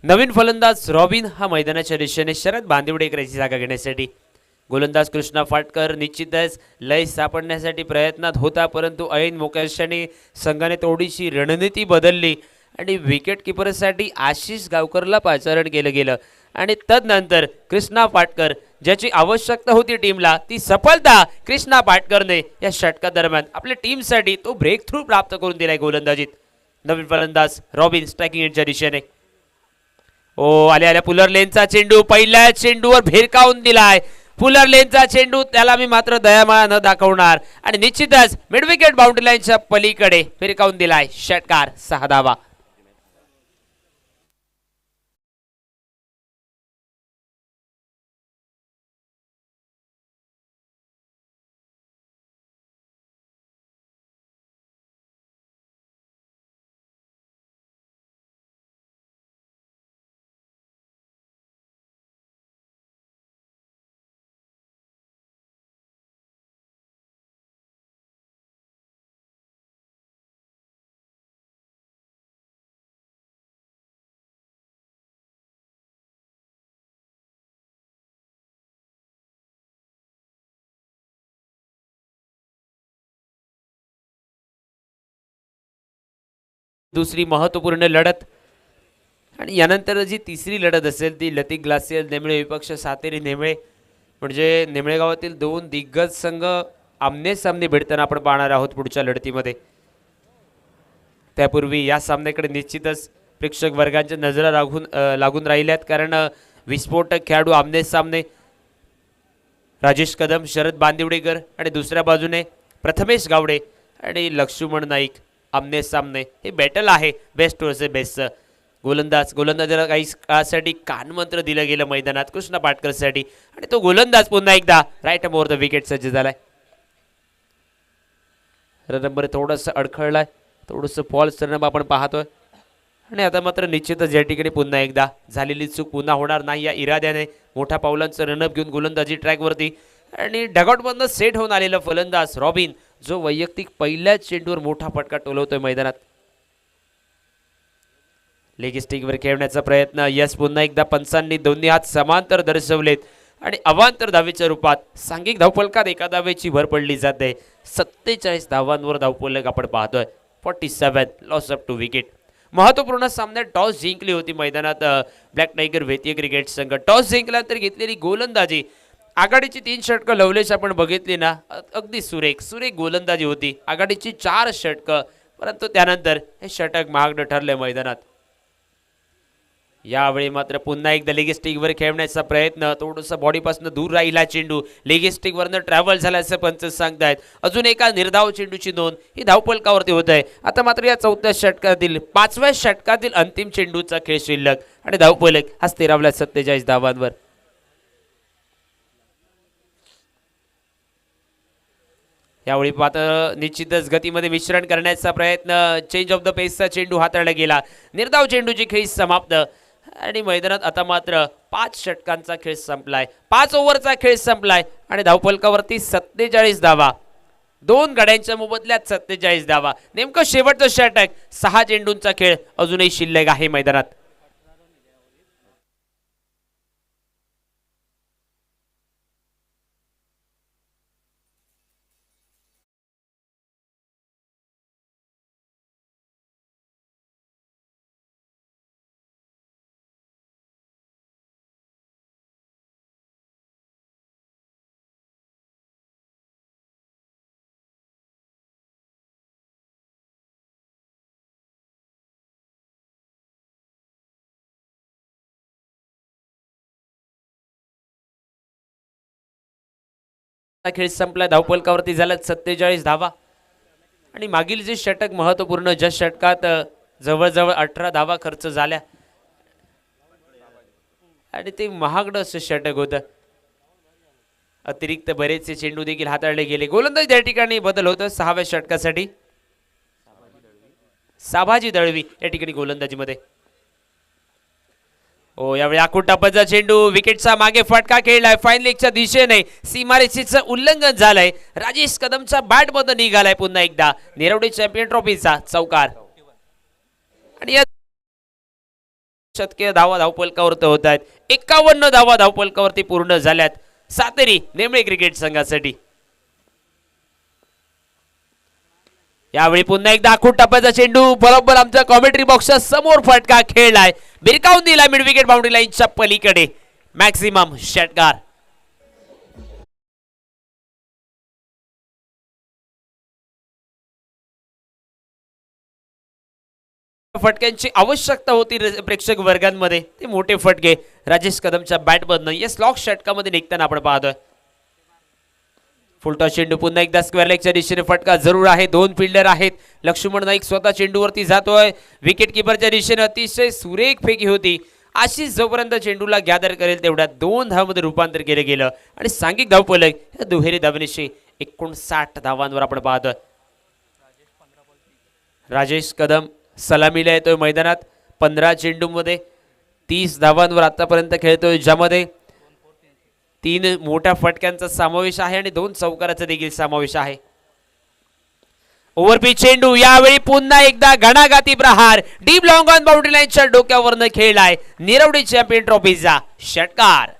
B: नवीन फलंदाज रॉबिन हा मैदानाच्या दिशेने शरद बांदिवडेकरांची जागा घेण्यासाठी. गोलंदाज कृष्णा फाटकर निश्चितच लय सापडण्यासाठी प्रयत्नात होता, परंतु ऐन मोक्याशाने संघाने थोडीशी रणनीती बदलली आणि विकेट किपरसाठी आशिष गावकरला पाचारण केलं गेलं आणि तदनंतर कृष्णा फाटकर ज्याची आवश्यकता होती टीमला, ती सफलता कृष्णा फाटकरने या षटकादरम्यान आपल्या टीमसाठी तो ब्रेक थ्रू प्राप्त करून दिलाय गोलंदाजीत. नवीन फलंदाज रॉबिन स्ट्रायकिंग एंडच्या दिशेने. आल्या पुलर लेनचा चेंडू पहिल्या चेंडूवर भिरकावून दिलाय. पुलर लेनचा चेंडू, त्याला मी मात्र दयामाया न दाखवणार आणि निश्चितच मिडविकेट बाउंड्री लाईनच्या पलीकडे भिरकावून दिलाय. षटकार, 6 धावा. दुसरी महत्त्वपूर्ण लढत आणि यानंतर जी तिसरी लढत असेल ती लतिक ग्लासियर नेमळे विपक्ष सातेरी नेमळे, म्हणजे नेमळे गावातील 2 दिग्गज संघ आमने सामने भिडताना आपण पाहणार आहोत पुढच्या लढतीमध्ये. त्यापूर्वी या सामन्याकडे निश्चितच प्रेक्षक वर्गांच्या नजरा लागून राहिल्यात, कारण विस्फोटक खेळाडू आमने सामने राजेश कदम, शरद बांदिवडेकर आणि दुसऱ्या बाजूने प्रथमेश गावडे आणि लक्ष्मण नाईक आमने सामने. हे बॅटल आहे बेस्ट वर्सेस बेस्टचं. गोलंदाजाला काही काळासाठी कानमंत्र दिलं गेलं मैदानात कृष्णा पाटकरसाठी आणि तो गोलंदाज पुन्हा एकदा राईट मोर द विकेट सज्ज झालाय. नंबर थोडंसं अडखळलाय, थोडंसं फॉल्स रनअप आपण पाहतोय आणि आता मात्र निश्चितच या ठिकाणी पुन्हा एकदा झालेली चूक पुन्हा होणार नाही या इराद्याने मोठ्या पावलांचं रनअप घेऊन गोलंदाजी ट्रॅकवरती आणि डगआउटमधनं सेट होऊन आलेला फलंदाज रॉबिन, जो वैयक्तिक पहिल्याच चेंडूवर मोठा फटका टोलवतोय मैदानात. लेग स्टिकवर खेळण्याचा प्रयत्न. यस, पुन्हा एकदा पंचांनी दोन्ही हात समांतर दर्शवलेत आणि अवांतर धावेच्या रूपात सांघिक धावफलकात एका धावेची भर पडली जाते. 47 धावांवर धावफलक आपण पाहतोय. 47 लॉस ऑफ 2 विकेट. महत्त्वपूर्ण सामन्यात टॉस जिंकली होती मैदानात ब्लॅक टायगर वेतीय क्रिकेट संघ. टॉस जिंकल्यानंतर घेतलेली गोलंदाजी, आघाडीची 3 षटकं लवलेश आपण बघितली ना, अगदी सुरेख गोलंदाजी होती. आघाडीची 4 षटकं, परंतु त्यानंतर हे षटक महागडं ठरले मैदानात. यावेळी मात्र पुन्हा एकदा लेगिस्टिकवर खेळण्याचा प्रयत्न. थोडंसं बॉडीपासून दूर राहिला चेंडू, लेगिस्टिकवरनं ट्रॅव्हल झाला असं पंच सांगतायत. अजून एका निर्धाव चेंडूची नोंद ही धावफलकावरती होत आहे. आता मात्र या 4थ्या षटकातील 5व्या षटकातील अंतिम चेंडूचा खेळ शिल्लक आणि धावफलक हा स्थिरावला 47 धावांवर. यावेळी मात्र निश्चितच गतीमध्ये मिश्रण करण्याचा प्रयत्न. चेंज ऑफ द पेसचा चेंडू हाताळला गेला. निर्धाव चेंडूची खेळी समाप्त आणि मैदानात आता मात्र 5 षटकांचा खेळ संपलाय, 5 ओव्हरचा खेळ संपलाय आणि धावफलकावरती 47 धावा. 2 गड्यांच्या मोबदल्यात 47 धावा. नेमकं शेवटचं षटक, 6 चेंडूंचा खेळ अजूनही शिल्लक आहे मैदानात. खेळ संपला. धावफलकावरती झाल्यात 47 धावा आणि मागील जे षटक महत्वपूर्ण, ज्या षटकात जवळजवळ 18 धावा खर्च झाल्या आणि ते महागडं असं षटक होतं. अतिरिक्त बरेचसे चेंडू देखील हाताळले गेले. गोलंदाज या ठिकाणी बदल होतं 6व्या षटकासाठी. साभाजी दळवी या ठिकाणी गोलंदाजीमध्ये. ओ यावेळी आखूड टप्प्याचा चेंडू, विकेटचा मागे फटका खेळलाय. फाईन लेगच्या दिशेने सीमारेषेचं उल्लंघन झालंय. राजेश कदमचा बॅट मधून निघालाय पुन्हा एकदा. निरवडी चॅम्पियन ट्रॉफीचा चौकार आणि या शतकीय धावा धावफलकावरती होत आहेत. 51 धावा धावफलकावरती पूर्ण झाल्यात सातेरी नेमळे क्रिकेट संघासाठी. यावेळी पुन्हा एकदा आखूड टप्प्याचा चेंडू, बरोबर आमच्या कॉमेंट्री बॉक्सच्या समोर फटका खेळलाय. बिरकावून दिला मिड विकेट बाउंड्री लाईनच्या पलीकडे. मॅक्सिमम षटकार. फटक्यांची आवश्यकता होती प्रेक्षक वर्गांमध्ये. ते मोठे फटके राजेश कदमच्या बॅटमधनं या स्लॉक षटकामध्ये निघताना आपण पाहतोय. फुलटॉस चेंडू पुन्हा एकदा स्क्वेअर लेगच्या दिशेने फटका जरूर आहे. 2 फिल्डर आहेत. लक्ष्मण नाईक स्वतः चेंडूवरती जातोय. विकेट किपरच्या दिशेने अतिशय सुरेख फेकी होती. आशिष जोपर्यंत चेंडूला गॅदर करेल तेवढ्यात 2 धावांमध्ये रूपांतर केलं गेलं आणि सांघिक धावफलक या दुहेरी धावनेशी 59 धावांवर आपण पाहतोय. राजेश कदम सलामीला येतोय मैदानात. 15 चेंडूमध्ये 30 धावांवर आतापर्यंत खेळतोय, ज्यामध्ये 3 मोठ्या फटक्यांचा समावेश आहे आणि 2 चौकाराचा देखील समावेश आहे. ओव्हरपिच चेंडू, यावेळी पुन्हा एकदा घणाघाती प्रहार. डीप लॉंग ऑन बाउंड्री लाईनच्या डोक्यावरनं खेळलाय. निरवडी चॅम्पियन ट्रॉफीचा षटकार.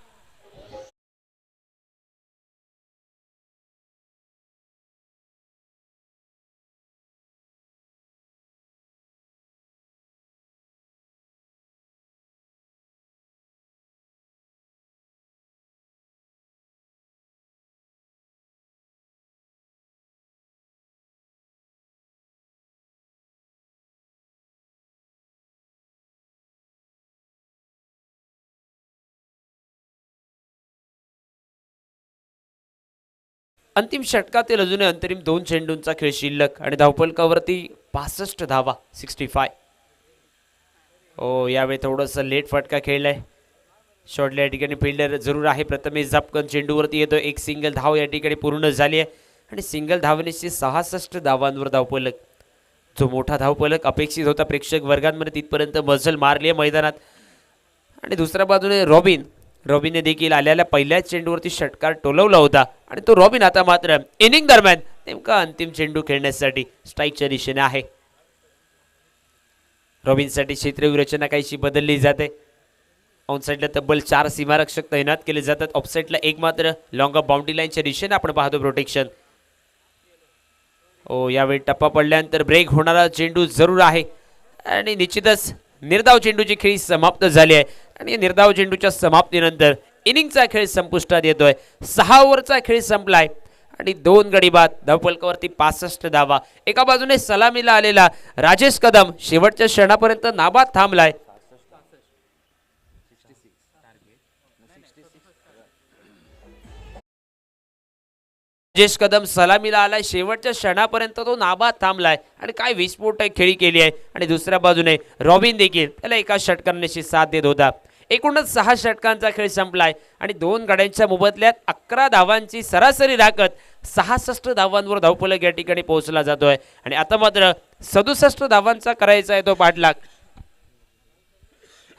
B: अंतिम षटकातील अजूनही अंतरिम 2 चेंडूंचा खेळ शिल्लक आणि धावफलकावरती 65 धावा 65. ओ यावेळी थोडंसं लेट फटका खेळलाय. शॉर्टला या ठिकाणी फिल्डर जरूर आहे. प्रथमेश झापकन चेंडूवरती येतो. एक सिंगल धाव या ठिकाणी पूर्ण झाली आहे आणि सिंगल धावनेशी 66 धावांवर धावफलक. जो मोठा धावफलक अपेक्षित होता प्रेक्षक वर्गांमध्ये तिथपर्यंत मजल मारली आहे मैदानात. आणि दुसऱ्या बाजूने रॉबिनने देखील आलेल्या पहिल्याच चेंडूवरती षटकार टोलवला होता आणि तो रॉबिन आता मात्र इनिंग दरम्यान नेमका अंतिम चेंडू खेळण्यासाठी स्ट्राईकच्या दिशेने आहे. रॉबिनसाठी क्षेत्रीय रचना काहीशी बदलली जाते. ऑनसाईडला तब्बल 4 सीमारक्षक तैनात केले जातात. ऑफसाईडला एक मात्र लॉंग ऑफ बाउंड्री लाईनच्या दिशेने आपण पाहतो प्रोटेक्शन. ओ यावेळी टप्पा पडल्यानंतर ब्रेक होणारा चेंडू जरूर आहे आणि निश्चितच निर्धाव चेंडूची खेळी समाप्त झाली आहे आणि निर्धाव चेंडूच्या समाप्तीनंतर इनिंगचा खेळ संपुष्टात येतोय. 6 ओव्हरचा खेळ संपलाय आणि 2 गडी बाद. धावफलकावरती 65 धावा. एका बाजूने सलामीला आलेला राजेश कदम शेवटच्या क्षणापर्यंत नाबाद थांबलाय. राजेश कदम सलामीला आलाय. शेवटच्या क्षणापर्यंत तो नाबाद थांबलाय आणि काय विस्फोटक खेळी केली आहे. आणि दुसऱ्या बाजूने रॉबिन देखील त्याला एका षटकाराशी साथ देत होता. एकूणच 6 षटकांचा खेळ संपलाय आणि 2 गड्यांच्या मोबदल्यात 11 धावांची सरासरी राखत 66 धावांवर धावफलक या ठिकाणी पोहोचला जातोय आणि आता मात्र 67 धावांचा करायचा आहे तो पाठलाग.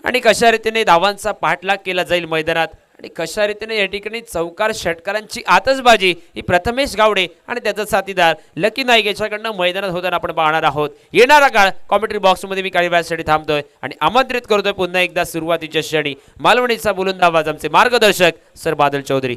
B: आणि कशा रीतीने धावांचा पाठलाग केला जाईल मैदानात आणि कशा रीतीने या ठिकाणी चौकार षटकारांची आतषबाजी ही प्रथमेश गावडे आणि त्याचा साथीदार लकी नाईक याच्याकडनं मैदानात होताना आपण पाहणार आहोत. येणारा काळ कॉमेंट्री बॉक्समध्ये मी काही वेळासाठी थांबतोय आणि आमंत्रित करतोय पुन्हा एकदा सुरुवातीच्या क्षणी मालवणीचा बुलंद आवाज आमचे मार्गदर्शक सर बादल चौधरी.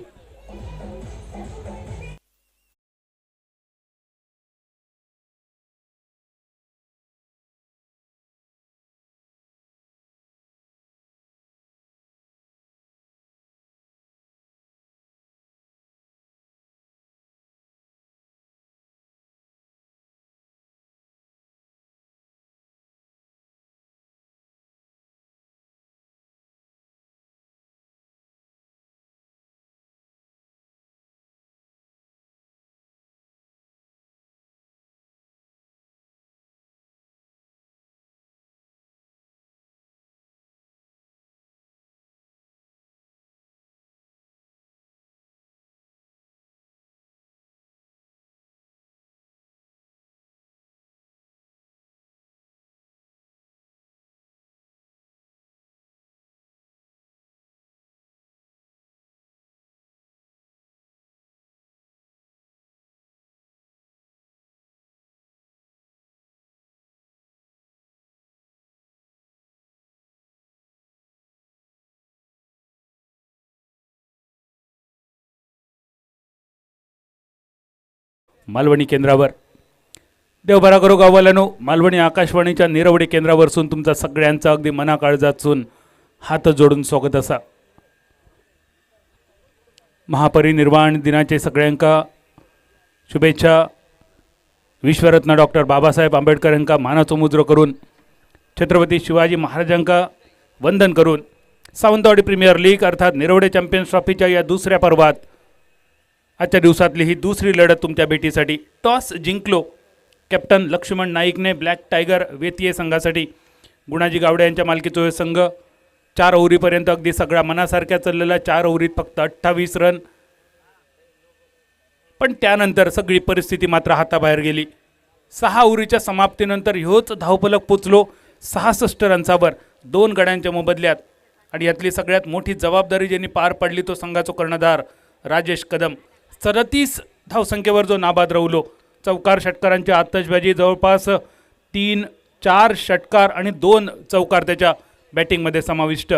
C: मालवणी केंद्रावर. देवभरा करो गाववाल्यानो, मालवणी आकाशवाणीच्या निरवडी केंद्रावरसून तुमचा सगळ्यांचा अगदी मनाकाळजातून हात जोडून स्वागत असा. महापरिनिर्वाण दिनाचे सगळ्यांका शुभेच्छा. विश्वरत्न डॉक्टर बाबासाहेब आंबेडकर यांका मानाचो मुजरो करून, छत्रपती शिवाजी महाराजांका वंदन करून सावंतवाडी प्रीमियर लीग अर्थात निरवडे चॅम्पियन्स ट्रॉफीच्या या दुसऱ्या पर्वात आजच्या दिवसातली ही दुसरी लढत तुमच्या भेटीसाठी. टॉस जिंकलो. कॅप्टन लक्ष्मण नाईकने ब्लॅक टायगर वेतीये संघासाठी, गुणाजी गावडे यांच्या मालकीचा संघ 4 ओव्हरीपर्यंत अगदी सगळ्या मनासारख्या चाललेला. 4 ओव्हरीत फक्त 28 रन, पण त्यानंतर सगळी परिस्थिती मात्र हाताबाहेर गेली. 6 ओव्हरीच्या समाप्तीनंतर ह्योच धावफलक पोचलो 66 रन्सावर 2 गड्यांच्या मोबदल्यात. आणि यातली सगळ्यात मोठी जबाबदारी ज्यांनी पार पडली तो संघाचा कर्णधार राजेश कदम. 37 धावसंख्येवर जो नाबाद राहिलो. चौकार षटकारांची आतषबाजी, जवळपास 3-4 षटकार आणि 2 चौकार त्याच्या बॅटिंगमध्ये समाविष्ट.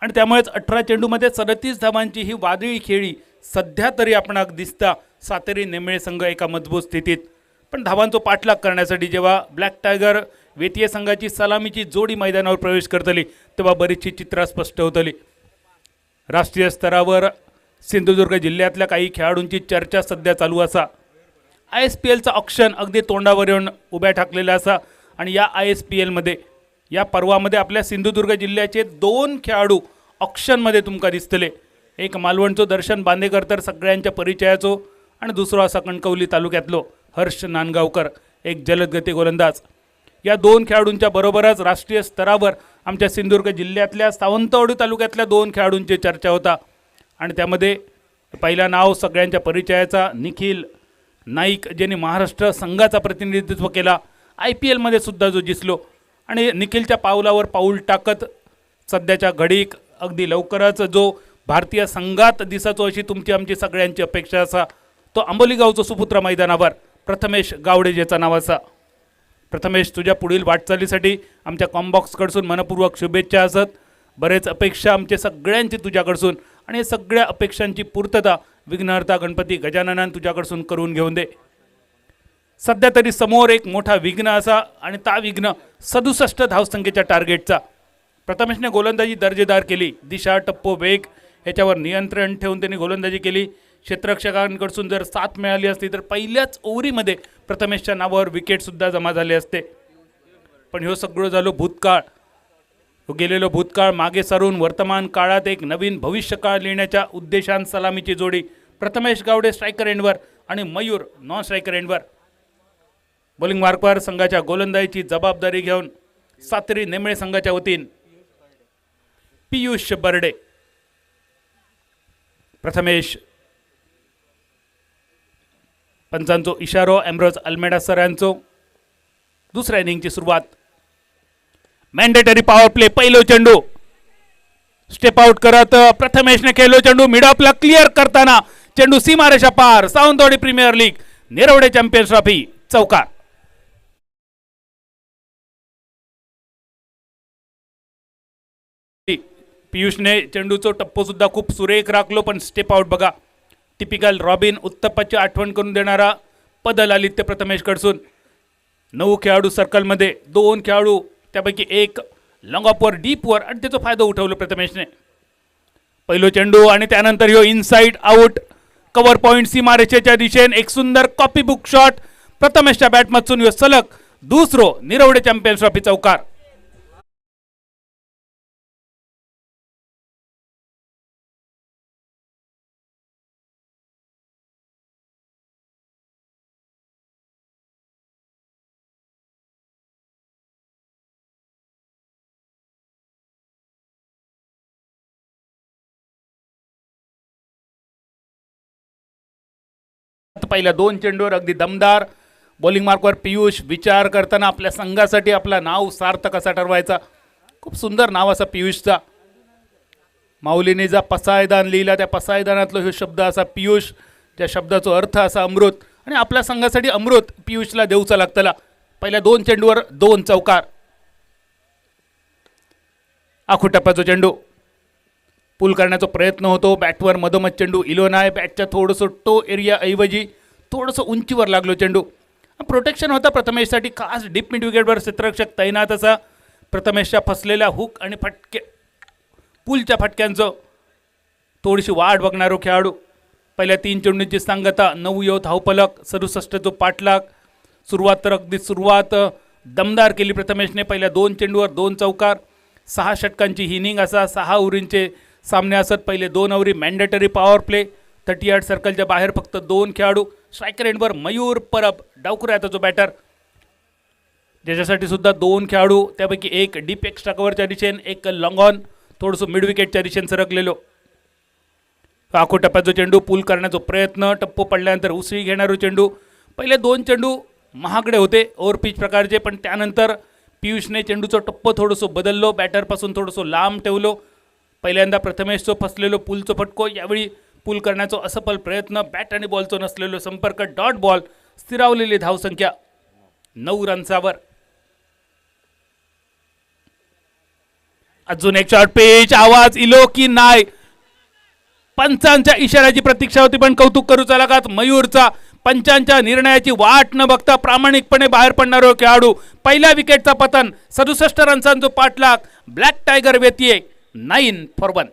C: आणि त्यामुळेच 18 चेंडूमध्ये 37 धावांची ही वादळी खेळी सध्या तरी आपणाक दिसता सातेरी नेमळे संघ एका मजबूत स्थितीत. पण धावांचो पाठलाग करण्यासाठी जेव्हा ब्लॅक टायगर वेतीय संघाची सलामीची जोडी मैदानावर प्रवेश करतली तेव्हा बरीचशी चित्रा स्पष्ट होतली. राष्ट्रीय स्तरावर सिंधुदुर्ग जिल्ह्यातल्या काही खेळाडूंची चर्चा सध्या चालू असा. ISPLचा ऑक्शन अगदी तोंडावर येऊन उभ्या ठाकलेला असा. आणि या ISPLमध्ये या पर्वामध्ये आपल्या सिंधुदुर्ग जिल्ह्याचे 2 खेळाडू ऑक्शनमध्ये तुमका दिसतले. एक मालवणचो दर्शन बांदेकर तर सगळ्यांच्या परिचयाचो, आणि दुसरो असा कणकवली तालुक्यातलो हर्ष नांदगावकर, एक जलदगती गोलंदाज. या 2 खेळाडूंच्या बरोबरच राष्ट्रीय स्तरावर आमच्या सिंधुदुर्ग जिल्ह्यातल्या सावंतवाडी तालुक्यातल्या 2 खेळाडूंची चर्चा होता. आणि त्यामध्ये पहिला नाव सगळ्यांच्या परिचयाचा निखिल नाईक, ज्यांनी महाराष्ट्र संघाचा प्रतिनिधित्व केला. IPLमध्ये सुद्धा जो दिसलो. आणि निखिलच्या पावलावर पाऊल टाकत सध्याच्या घडीक अगदी लवकरच जो भारतीय संघात दिसाचो अशी तुमची आमची सगळ्यांची अपेक्षा असा तो आंबोली गावचो सुपुत्र मैदानावर प्रथमेश गावडे ज्याचा नाव असा. प्रथमेश, तुझ्या पुढील वाटचालीसाठी आमच्या कॉम्बॉक्सकडसून मनपूर्वक शुभेच्छा असत. बरेच अपेक्षा आमचे सगळ्यांची तुझ्याकडसून, आणि या सगळ्या अपेक्षांची पूर्तता विघ्नहर्ता गणपती गजाननान तुझ्याकडसून करून घेऊन दे. सध्या तरी समोर एक मोठा विघ्न असा, आणि ता विघ्न 67 धावसंख्येच्या टार्गेटचा. प्रथमेशने गोलंदाजी दर्जेदार केली. दिशा, टप्पो, वेग याच्यावर नियंत्रण ठेवून त्यांनी गोलंदाजी केली. क्षेत्ररक्षकांकडून जर साथ मिळाली असती तर पहिल्याच ओव्हरीमध्ये प्रथमेशच्या नावावर विकेटसुद्धा जमा झाले असते. पण ह्यो सगळं झालो भूतकाळ. गेलेलो भूतकाळ मागे सारून वर्तमान काळात एक नवीन भविष्यकाळ लिहिण्याच्या उद्देशान सलामीची जोडी. प्रथमेश गावडे स्ट्रायकर एंडवर आणि मयूर नॉन स्ट्रायकर एंडवर. बॉलिंग मार्कवर संघाच्या गोलंदाजीची जबाबदारी घेऊन सातेरी नेमळे संघाच्या वतीन पियुष बर्डे. प्रथमेश, पंचांचो इशारो एम्ब्रोज अल्मेडा सर यांचो. दुसऱ्या इनिंगची सुरुवात. Mandatory power play. पहिलो चेंडू स्टेप आउट करत प्रथमेशने खेळलो चेंडू मिड ऑफला क्लिअर करताना चेंडू सीमारेषा पार. Sawantwadi premier league Nirawade champions trophy चौकार. पियुषने चेंडूचो टप्पो सुद्धा खूप सुरेख राखलो, पण स्टेप आउट बघा. टिपिकल रॉबिन उत्तप्पाची आठवण करून देणारा पदल आलित्य प्रथमेशकडसून. 9 खेळाडू सर्कलमध्ये, 2 खेळाडू त्यापैकी एक लॉंग ऑफवर डीपवर, आणि त्याचा फायदा उठवला प्रथमेशने. पहिलो चेंडू आणि त्यानंतर ह्यो इनसाइड आउट. कव्हर पॉइंट सीमारेषेच्या दिशेने एक सुंदर कॉपी बुक शॉट प्रथमेशच्या बॅटमधून. ह्यो सलग दुसरो निरवडे चॅम्पियन्स ट्रॉफी चौकार. पहिल्या 2 चेंडूवर अगदी दमदार. बॉलिंग मार्कवर पियुष विचार करताना आपल्या संघासाठी आपला नाव सार्थक असा ठरवायचा. खूप सुंदर नाव असा पियुषचा. माऊलीने जा पसायदान लिहिला त्या पसायदानातला हा शब्द असा पियुष, त्या शब्दाचा अर्थ असा अमृत, आणि आपल्या संघासाठी अमृत पियुषला देऊचा लागतला. पहिल्या 2 चेंडूवर 2 चौकार. आखू टप्प्याचा चेंडू पूल करण्याचा प्रयत्न होतो. बॅटवर मधोमध चेंडू इलोन आहे. बॅटच्या थोडंसं टो एरिया ऐवजी थोडंसं उंचीवर लागलो चेंडू. प्रोटेक्शन होता प्रथमेशसाठी. खास डीप मिड विकेटवर क्षेत्ररक्षक तैनात असा. प्रथमेशच्या फसलेल्या हुक आणि फटके पूलच्या फटक्यांचं थोडीशी वाढ बघणारो खेळाडू. पहिल्या 3 चेंडूंची सांगता 9 धावफलक 67 जो पाठलाग. सुरुवात तर अगदी सुरुवात दमदार केली प्रथमेशने. पहिल्या 2 चेंडूवर 2 चौकार. 6 षटकांची ही इनिंग असा. 6 ओव्हरींचे सामने असत. पहिले 2 ओव्हरी मॅन्डेटरी पॉवर प्ले. 38 सर्कलच्या बाहेर फक्त 2 खेळाडू. स्ट्रायकर एंडवर मयूर परब डावखुऱ्याचा जो बॅटर, ज्याच्यासाठी सुद्धा 2 खेळाडू, त्यापैकी एक डीप एक्स्ट्रा कव्हरच्या दिशेने, एक लॉंग ऑन थोडंसं मिड विकेटच्या दिशेने सरकलेलो. आखो टप्प्यात जो चेंडू पूल करण्याचा प्रयत्न. टप्पो पडल्यानंतर उसळी घेणारो चेंडू. पहिले 2 चेंडू महागडे होते ओव्हर पिच प्रकारचे, पण त्यानंतर पियुषने चेंडूचं टप्पो थोडंसं बदललो. बॅटरपासून थोडंसं लांब ठेवलो. पहिल्यांदा प्रथमेशचं फसलेलो पूलचं फटको. यावेळी पूल करण्याचा असफल प्रयत्न. बॅट आणि बॉलचं नसलेलो संपर्क. Dot ball. स्थिरावलेली धावसंख्या 9 रन्सावर. अजून एक शॉर्ट पिच. आवाज इलो की नाही. पंचांच्या इशाऱ्याची प्रतीक्षा होती, पण कौतुक करू लागत मयूरचा. पंचांच्या निर्णयाची वाट न बघता प्रामाणिकपणे बाहेर पडणारा खेळाडू. पहिल्या विकेटचा पतन. 67 रन्सांचा पाठलाग. ब्लॅक टायगर व्यतीये 9 for 1.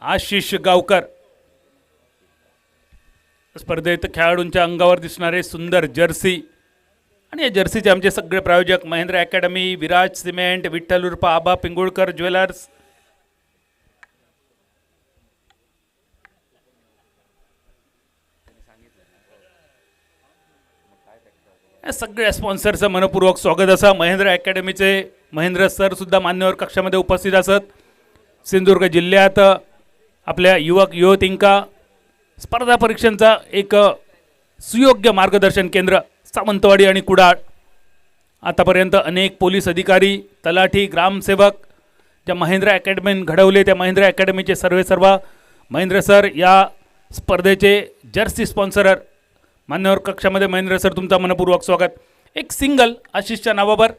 C: आशिष गावकर. स्पर्धेत खेळाडूंच्या अंगावर दिसणारे सुंदर जर्सी आणि या जर्सीचे आमचे सगळे प्रायोजक महेंद्र अकॅडमी, विराज सिमेंट, विठ्ठल उर्फ आबा पिंगुळकर ज्वेलर्स. या सगळ्या स्पॉन्सरचं मनपूर्वक स्वागत असा. महेंद्र अकॅडमीचे महेंद्र सर सुद्धा मान्यवर कक्षामध्ये उपस्थित असत. सिंधुदुर्ग जिल्ह्यात आपल्या युवक युवतींका स्पर्धा परीक्षांचा एक सुयोग्य मार्गदर्शन केंद्र सावंतवाडी आणि कुडाळ. आतापर्यंत अनेक पोलीस अधिकारी, तलाठी, ग्रामसेवक ज्या महेंद्र अकॅडमीने घडवले, त्या महेंद्र अकॅडमीचे सर्व महेंद्र सर या स्पर्धेचे जर्सी स्पॉन्सरर. मान्यवर कक्षामध्ये महेंद्र सर तुमचा मनपूर्वक स्वागत. एक सिंगल आशिषच्या नावावर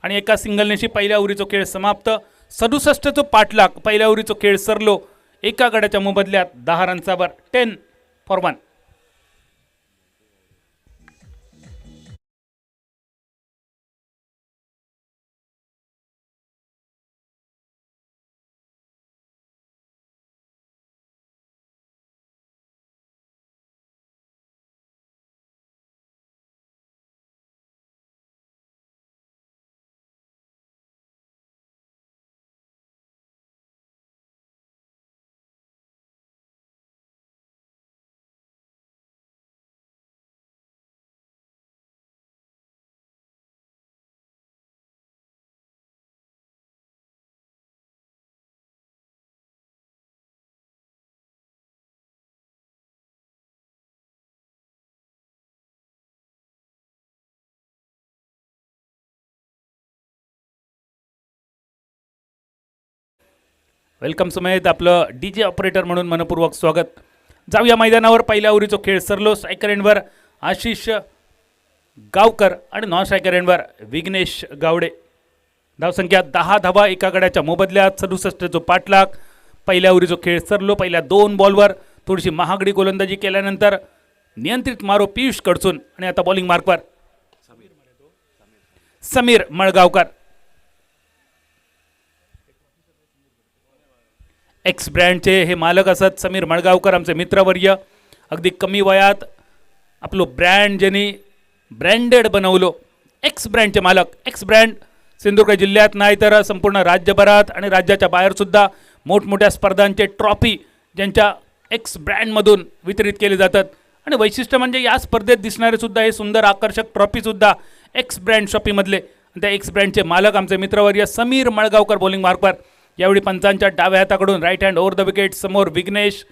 C: आणि एका सिंगलनेशी पहिल्या ओव्हरीचा खेळ समाप्त. 67 पाठलाग. पहिल्या ओव्हरीचा खेळ सरलो. एका गड्याच्या मोबदल्यात 10 रन्सावर 10 for 1. वेलकम समेत आपलं DJ ऑपरेटर म्हणून मनपूर्वक स्वागत. जाऊया मैदानावर. पहिल्या ओव्हरीचा खेळ सरलो. स्ट्रायकर एंडवर आशिष गावकर आणि नॉन स्ट्रायकर एंडवर विघ्नेश गावडे. धावसंख्या 10 धावा एका गड्याच्या मोबदल्यात. 67 पाठलाग. पहिल्या ओव्हरीचा खेळ सरलो. पहिल्या 2 बॉलवर थोडीशी महागडी गोलंदाजी केल्यानंतर नियंत्रित मारो पियुष कडसून आणि आता बॉलिंग मार्कवर समीर मळगावकर. एक्स ब्रँडचे हे मालक असत समीर मळगावकर, आमचे मित्रवर्य. अगदी कमी वयात आपलं ब्रँड ज्यांनी ब्रँडेड बनवलो. एक्स ब्रँडचे मालक. एक्स ब्रँड सिंधुदुर्ग जिल्ह्यात नाही तर संपूर्ण राज्यभरात आणि राज्याच्या बाहेरसुद्धा मोठमोठ्या स्पर्धांचे ट्रॉफी ज्यांच्या एक्स ब्रँडमधून वितरित केले जातात. आणि वैशिष्ट्य म्हणजे या स्पर्धेत दिसणारे सुद्धा हे सुंदर आकर्षक ट्रॉफीसुद्धा एक्स ब्रँड शॉपीमधले. त्या एक्स ब्रँडचे मालक आमचे मित्रवर्य समीर मळगावकर बॉलिंग मार्कवर. यावेळी पंचांच्या डाव्या हाताकडून right hand over the wicket समोर विघ्नेश.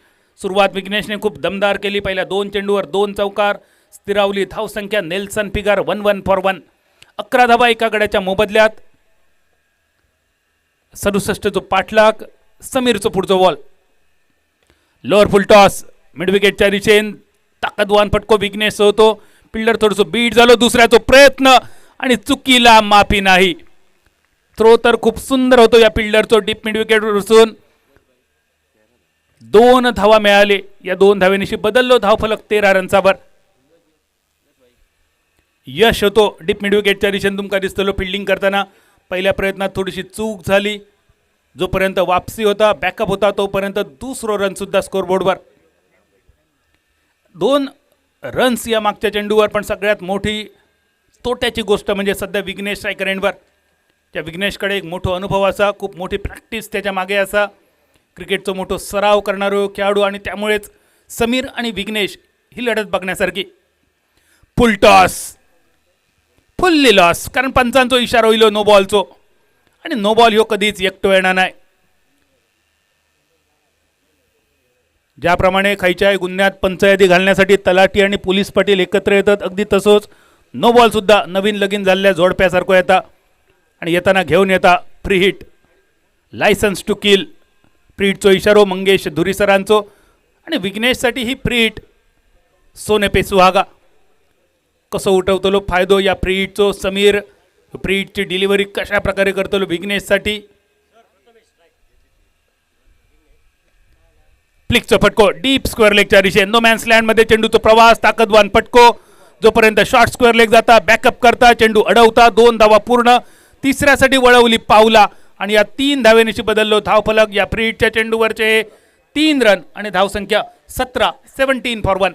C: सुरुवात विघ्नेशने खूप दमदार केली. पहिल्या 2 चेंडूवर 2 चौकार, स्थिरावली धावसंख्या. Nelson figure 1 for 1. 11 धावा एका गड्याच्या मोबदल्यात. 67 जो पाठलाग. समीरचं पुढचं ball. Lower full toss mid विकेटच्या दिशेन ताकदवान फटको विघ्नेश होतो. फिल्डर थोडंसं बीट झालं. दुसऱ्याचा प्रयत्न आणि चुकीला माफी नाही. थ्रो तर खूप सुंदर होतो या फिल्डरचं डीप मिड विकेटवर असून 2 धावा मिळाले. या 2 धावेनिशी बदललो धावफलक 13 रन्सावर. यश होतो डीप मिड विकेटच्या दिशेने. तुमका दिसतलो फिल्डिंग करताना पहिल्या प्रयत्नात थोडीशी चूक झाली. जोपर्यंत वापसी होता बॅकअप होता तोपर्यंत दुसरं रन सुद्धा स्कोरबोर्डवर. 2 रन्स या मागच्या चेंडूवर. पण सगळ्यात मोठी तोट्याची गोष्ट म्हणजे सध्या विघ्नेश स्ट्रायकर एंडवर. त्या विघ्नेशकडे एक मोठा अनुभव असा, खूप मोठी प्रॅक्टिस त्याच्या मागे असा, क्रिकेटचा मोठा सराव करणारो खेळाडू. आणि त्यामुळेच समीर आणि विघ्नेश ही लढत बघण्यासारखी. फुल टॉस फुल्ली लॉस. कारण पंचांचो इशारा होईल नो बॉलचो. आणि नो बॉल ह्यो कधीच एकटो येणार नाही. ज्याप्रमाणे खयच्याही गुन्ह्यात पंचायती घालण्यासाठी तलाठी आणि पोलीस पाटील एकत्र येतात, अगदी तसंच नो बॉल सुद्धा नवीन लगीन झालेल्या जोडप्यासारखं येता. आणि येताना घेऊन येता free hit. Licence to kill free हिटचो इशारो मंगेश धुरी सरांचो. आणि विघ्नेशसाठी ही फ्री हिट सोने पे सुहागा. कसं उठवतलो फायदो या फ्री हिटचो. समीर फ्री हिटची डिलिव्हरी कशा प्रकारे करतलो विघ्नेशसाठी. फ्लिकचा फटको डीप स्क्वेअर लेगच्या दिशेने. नो मॅन्स लँडमध्ये चेंडूचा प्रवास. ताकदवान फटको. जोपर्यंत शॉर्ट स्क्वेअर लेग जाता बॅकअप करता चेंडू अडवता. 2 धावा पूर्ण. तिसऱ्यासाठी वळवली पावला. आणि या 3 धावेनिशी बदललो धावफलक. या फ्री हिटच्या चेंडूवरचे 3 रन आणि धावसंख्या 17 फॉर 1.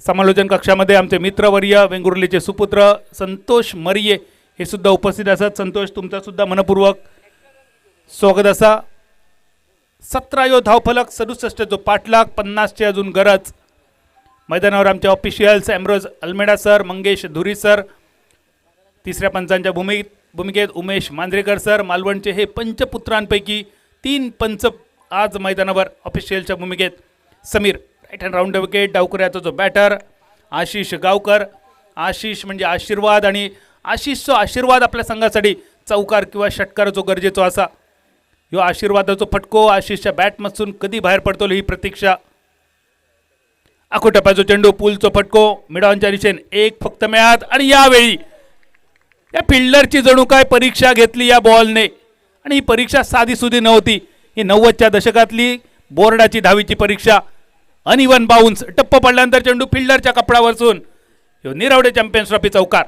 C: समालोचन कक्षामध्ये आमचे मित्रवर्य वेंगुर्लेचे सुपुत्र संतोष मरिये हे सुद्धा उपस्थित असतात. संतोष तुमचा सुद्धा मनपूर्वक स्वागत असा. 17 यो धावफलक. 67 जो पाठलाग. 50ची अजून गरज. मैदानावर आमचे officials Ambrose Almeida sir, Mangesh Dhuri sir. तिसऱ्या पंचांच्या भूमिकेत उमेश मांजरेकर सर. मालवणचे हे पंचपुत्रांपैकी 3 पंच आज मैदानावर ऑफिशियलच्या भूमिकेत. Sameer right hand round the wicket. डावकऱ्याचा जो बॅटर आशिष गावकर. आशिष म्हणजे आशीर्वाद. आणि आशिषचा आशीर्वाद आपल्या संघासाठी चौकार किंवा षटकाराचो गरजेचो असा. ह्यो आशीर्वादाचो फटको आशिषच्या बॅटमधून कधी बाहेर पडतो ही प्रतीक्षा. आखोटप्याचो चेंडू पूलचो फटको मिडॉनच्या दिशेने. 1 फक्त मिळात. आणि यावेळी या फिल्डरची जणू काय परीक्षा घेतली या बॉलने. आणि ही परीक्षा साधी सुधी नव्हती. ही 90च्या दशकातली बोर्डाची दहावीची परीक्षा. Uneven bounce. टप्प पडल्यानंतर चेंडू फिल्डरच्या कपड्यावरसून ह्यो निरावडे चॅम्पियन्स ट्रॉफी चौकार.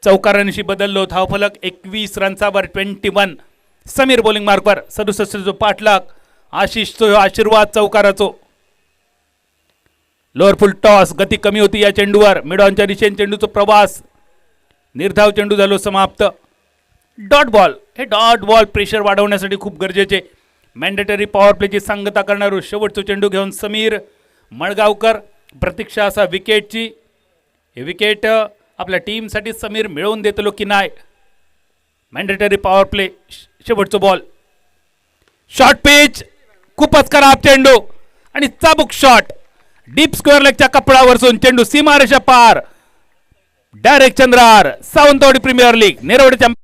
C: चौकारांशी बदललो धावफलक 21 रन्सावर 21. समीर बॉलिंग मार्कवर. 67 जो पाठलाग. आशिषचो आशीर्वाद चौकाराचो. Lower full toss. गती कमी होती या चेंडूवर. मिडॉनच्या दिशेने चेंडूचा प्रवास. निर्धाव चेंडू झालो समाप्त. Dot ball. हे डॉट बॉल प्रेशर वाढवण्यासाठी खूप गरजेचे. मॅन्डेटरी पॉवर प्लेची सांगता करणारो शेवटचा चेंडू घेऊन समीर मळगावकर. प्रतीक्षा असा विकेटची. हे विकेट आपल्या टीमसाठी समीर मिळवून देतलो की नाही. Mandatory power play. शेवटचा बॉल. Short pitch. खूपच खराब चेंडू. आणि चाबूक शॉट. डीप स्क्वेअर लेगच्या कपडावरसून चेंडू सीमारेषा पार. डायरेक्ट चंद्रार. Sawantwadi premier league Nerawade champion.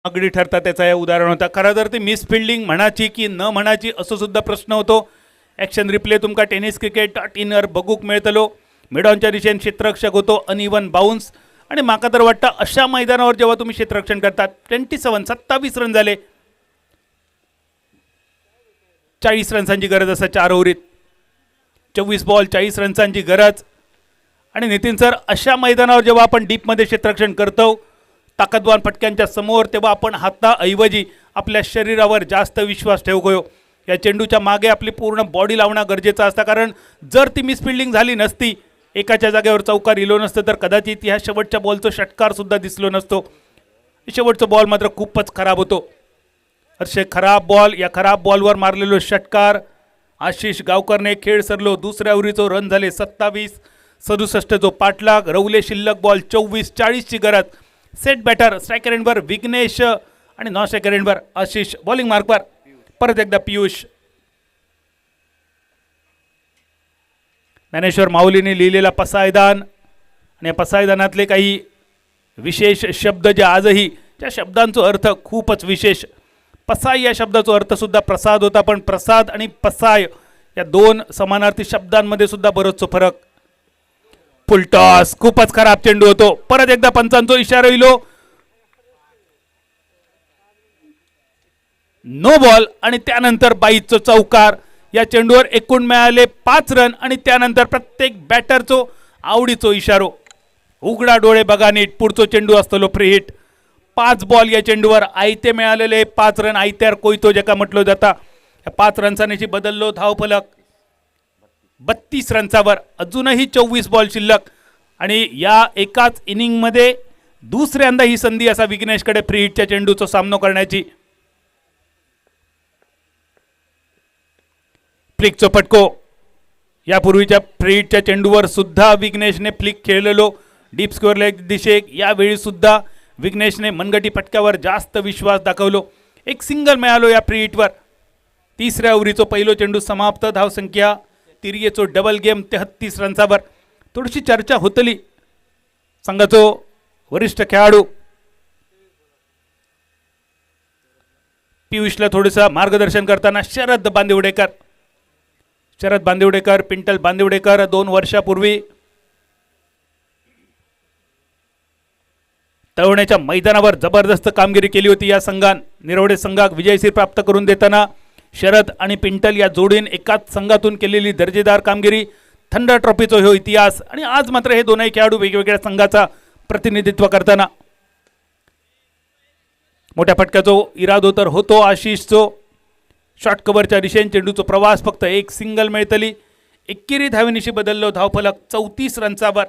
C: आगडी ठरतात त्याचा या उदाहरण होता. खरं तर ती मिस फिल्डिंग म्हणाची की न म्हणाची असं सुद्धा प्रश्न होतो. ॲक्शन रिप्ले तुमका टेनिस क्रिकेट .inवर बघूक मिळतलो. मिडॉनच्या दिशेने क्षेत्ररक्षक होतो. Uneven bounce. आणि माका तर वाटतं अशा मैदानावर जेव्हा तुम्ही क्षेत्ररक्षण करतात 27 रन झाले. 40 रन्सांची गरज असं 4 ओव्हरीत. 24 बॉल 40 रन्सांची गरज. आणि नितीन सर, अशा मैदानावर जेव्हा आपण डीपमध्ये क्षेत्ररक्षण करतो ताकदवान फटक्यांच्या समोर, तेव्हा आपण हाताऐवजी आपल्या शरीरावर जास्त विश्वास ठेवूया. या चेंडूच्या मागे आपली पूर्ण बॉडी लावणं गरजेचं असतं, कारण जर ती मिसफिल्डिंग झाली नसती, एकाच्या जागेवर चौकार इलो नसतं, तर कदाचित ह्या शेवटच्या बॉलचं षटकार सुद्धा दिसलो नसतो. शेवटचा बॉल मात्र खूपच खराब होतो. असे खराब बॉल, या खराब बॉलवर मारलेलो षटकार. आशिष गावकरने खेळ सरलो. दुसऱ्या ओव्हरीचो रन झाले 27-67 जो पाठलाग. रवले शिल्लक बॉल 24-40 ची गरज. सेट बॅटर स्ट्रायकर एंडवर विघ्नेश आणि नॉन स्ट्रायकर एंडवर आशिष. बॉलिंग मार्कवर परत एकदा पियुष. ज्ञानेश्वर माऊलीने लिहिलेला पसायदान आणि या पसायदानातले काही विशेष शब्द जे आजही, त्या शब्दांचा अर्थ खूपच विशेष. पसाय या शब्दाचा अर्थ सुद्धा प्रसाद होता, पण प्रसाद आणि पसाय या दोन समानार्थी शब्दांमध्ये सुद्धा बरोचसा फरक. फुलटॉस, खूपच खराब चेंडू होतो. परत एकदा पंचांचा इशारा येलो. नो बॉल आणि त्यानंतर 22 चौकार. या चेंडूवर एकूण मिळाले 5 रन आणि त्यानंतर प्रत्येक बॅटरचो आवडीचो इशारो. उघडा डोळे बघा नीट, पुढचो चेंडू असतो फ्री हिट. 5 बॉल या चेंडूवर. आयते मिळालेले 5 रन. आयत्यार कोयतो ज्याका म्हटलो जाता. या 5 रनचा बदललो धावफलक 32 रनचावर. अजूनही 24 बॉल शिल्लक आणि या एकाच इनिंगमध्ये दुसऱ्यांदा ही संधी असा विघ्नेशकडे फ्री हिटच्या चेंडूचा सामना करण्याची. फ्लिकचो फटको. यापूर्वीच्या फ्री हिटच्या चेंडूवर सुद्धा विघ्नेशने फ्लिक खेळलेलो डीप स्कोअरला दिशेक. यावेळी सुद्धा विघ्नेशने मनगटी फटक्यावर जास्त विश्वास दाखवलो. एक सिंगल मिळालो या फ्री हिटवर. तिसऱ्या ओव्हरीचो पहिलो चेंडू समाप्त. धावसंख्या तिरयेचो डबल गेम 33 रनचावर. थोडीशी चर्चा होतली संघाचो वरिष्ठ खेळाडू पियुषला थोडंसं मार्गदर्शन करताना शरद बांदिवडेकर, पिंटल बांदिवडेकर 2 वर्षापूर्वी तळवण्याच्या मैदानावर जबरदस्त कामगिरी केली होती. या संघान निरवडे संघाक विजयश्री प्राप्त करून देताना शरद आणि पिंटल या जोडीने एकाच संघातून केलेली दर्जेदार कामगिरी, थंडर ट्रॉफीचा हो इतिहास. आणि आज मात्र हे दोनही खेळाडू वेगवेगळ्या संघाचा प्रतिनिधित्व करताना. मोठ्या फटक्याचो इरादो तर होतो आशिषचो. शॉर्ट कव्हरच्या दिशेने चेंडूचो प्रवास. फक्त एक सिंगल मिळतली. एकेरी धावेनिशी बदललो धावफलक 34 रनचावर.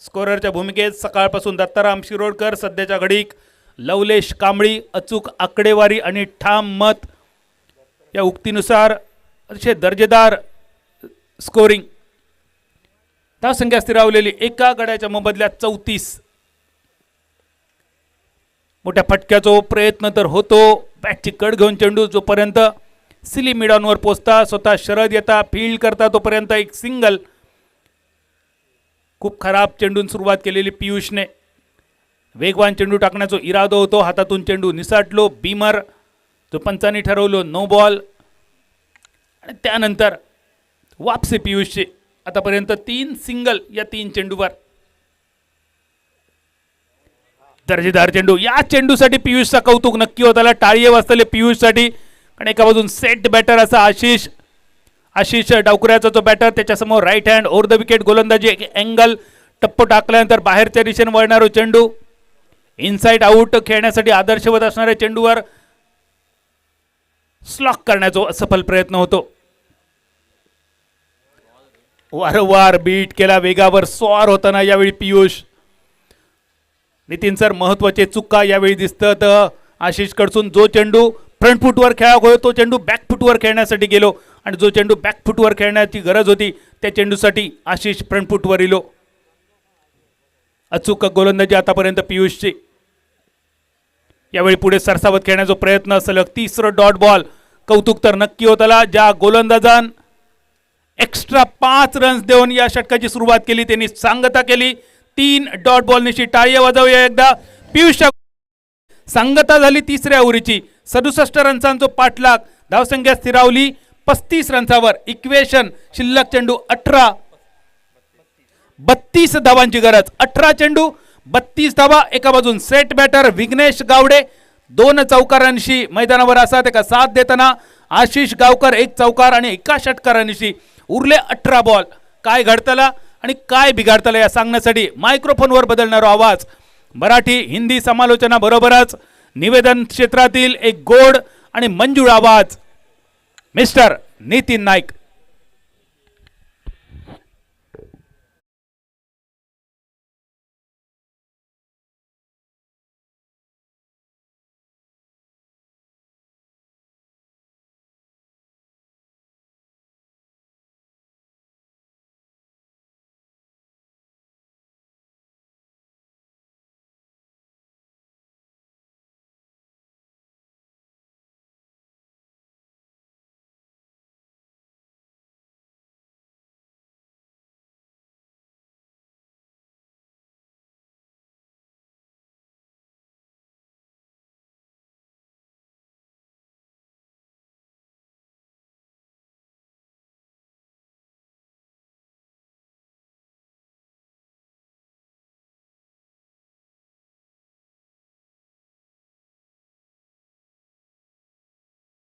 C: स्कोररच्या भूमिकेत सकाळपासून दत्ताराम शिरोडकर, सध्याच्या घडीक लवलेश कांबळी. अचूक आकडेवारी आणि ठाम मत या उक्तीनुसार अतिशय दर्जेदार स्कोरिंग. धावसंख्या स्थिरावलेली एका गड्याच्या मोबदल्यात 34. मोठ्या फटक्याचो प्रयत्न तर होतो. बॅटची कड घेऊन चेंडू जोपर्यंत सिली मिडॉनवर पोचता, स्वतः शरद येता फील्ड करता, तोपर्यंत एक सिंगल. खूप खराब चेंडून सुरुवात केलेली पियुषने. वेगवान चेंडू टाकण्याचा इरादा होतो. हातातून चेंडू निसाटलो. बीमर जो पंचांनी ठरवलो नो बॉल. आणि त्यानंतर वापसी पियुषची. आतापर्यंत 3 सिंगल या 3 चेंडूवर. दर्जेदार चेंडू. या चेंडूसाठी पियुषचा कौतुक नक्की होताला. टाळी वाजतले पियुषसाठी. आणि एका बाजून सेट बॅटर असा आशिष डावकुऱ्याचा जो बॅटर, त्याच्यासमोर right hand over the wicket गोलंदाजी. एक अँगल टप्प टाकल्यानंतर बाहेरच्या दिशेने वळणारो चेंडू. इनसाइड आउट खेळण्यासाठी आदर्शवत असणाऱ्या चेंडूवर स्लॉक करण्याचा असफल प्रयत्न होतो. वारंवार बीट केला. वेगावर स्वार होताना यावेळी पियुष. नितीन सर, महत्वाचे चुका यावेळी दिसतात आशिष कडसून. जो चेंडू फ्रंट फुटवर खेळा होतो तो चेंडू बॅक फुटवर खेळण्यासाठी गेलो. आणि जो चेंडू बॅक फुटवर खेळण्याची गरज होती त्या चेंडूसाठी आशिष फ्रंट फुटवर इलो. अचूक गोलंदाजी आतापर्यंत पियुषची. यावेळी पुढे सरसावत खेळण्याचा प्रयत्न. सलग 3रं डॉट बॉल. कौतुक तर नक्की होताला. ज्या गोलंदाजान एक्स्ट्रा 5 रन्स देऊन या षटकाची सुरुवात केली त्यांनी सांगता केली. 3 डॉट बॉलनिशी टाळी वाजवूया एकदा. पियुषच्या सांगता झाली तिसऱ्या ओव्हरीची. 67 रन्सांचा पाठलाग. धावसंख्या स्थिरावली 35 रन्सावर. इक्वेशन शिल्लक चेंडू 18. 32 धावांची गरज. 18 चेंडू 32 धावा. एका बाजून सेट बॅटर विघ्नेश गावडे 2 चौकारांशी मैदानावर असा त्याला साथ देताना आशिष गावकर 1 चौकार आणि एका षटकारांशी. उरले 18 बॉल. काय घडतला आणि काय बिघाडताल या सांगण्यासाठी मायक्रोफोनवर बदलणारा आवाज मराठी हिंदी समालोचनाबरोबरच निवेदन क्षेत्रातील एक गोड आणि मंजूळ आवाज मिस्टर नितीन नाईक.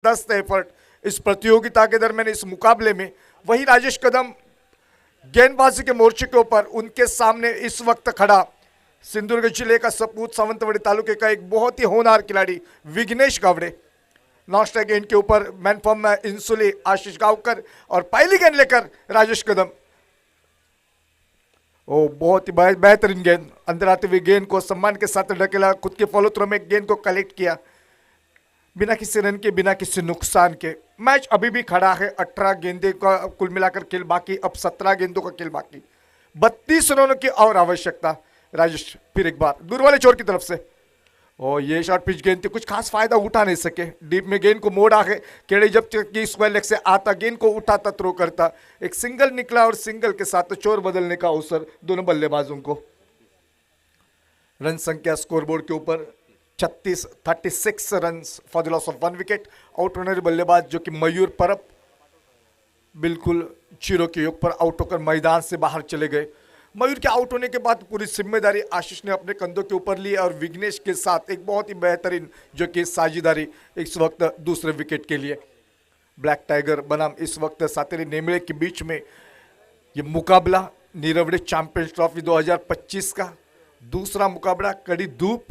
D: जबरदस्त एफर्ट इस प्रतियोगिता के दरमियान इस मुकाबले में। वही राजेश कदम गेंदबाजी के मोर्चे के ऊपर उनके सामने इस वक्त खड़ा सिंधुदुर्ग जिले का सपूत सावंतवाड़ी तालुके का एक बहुत ही होनहार खिलाड़ी विघ्नेश गावड़े। नॉन गेंद के ऊपर मैन फॉर्म में इंसुली आशीष गावकर और पहली गेंद लेकर राजेश कदम। ओ बहुत ही बेहतरीन गेंद, अंदर आते हुए गेंद को सम्मान के साथ ढकेला, खुद के फॉलो थ्रो में गेंद को कलेक्ट किया बिना किसी रन के, बिना किसी नुकसान के। मैच अभी भी खड़ा है, 18 गेंदे का कुल मिलाकर खेल बाकी, अब 17 गेंदों का खेल बाकी, 32 रनों की और आवश्यकता। राजेश फिर एक बार दूर वाले छोर की तरफ से, और ये शॉर्ट पिच गेंद थी, कुछ खास फायदा उठा नहीं सके। डीप में गेंद को मोड़ा है, केड़े जब तक कि स्क्वायर लेग से आता गेंद को उठाता थ्रो करता, एक सिंगल निकला और सिंगल के साथ चोर बदलने का अवसर दोनों बल्लेबाजों को। रन संख्या स्कोरबोर्ड के ऊपर 36 run for the loss of 1 wicket. Out होने बल्लेबाज जो कि मयूर परब बिल्कुल 0 के योग पर आउट होकर मैदान से बाहर चले गए। मयूर के आउट होने के बाद पूरी जिम्मेदारी आशीष ने अपने कंधों के ऊपर ली और विघ्नेश के साथ एक बहुत ही बेहतरीन जो कि साझेदारी इस वक्त दूसरे विकेट के लिए। ब्लैक टाइगर बनाम इस वक्त सातेरी नेमले के बीच में ये मुकाबला नीरवड़े चैंपियंस ट्रॉफी 2025 का दूसरा मुकाबला, कड़ी धूप,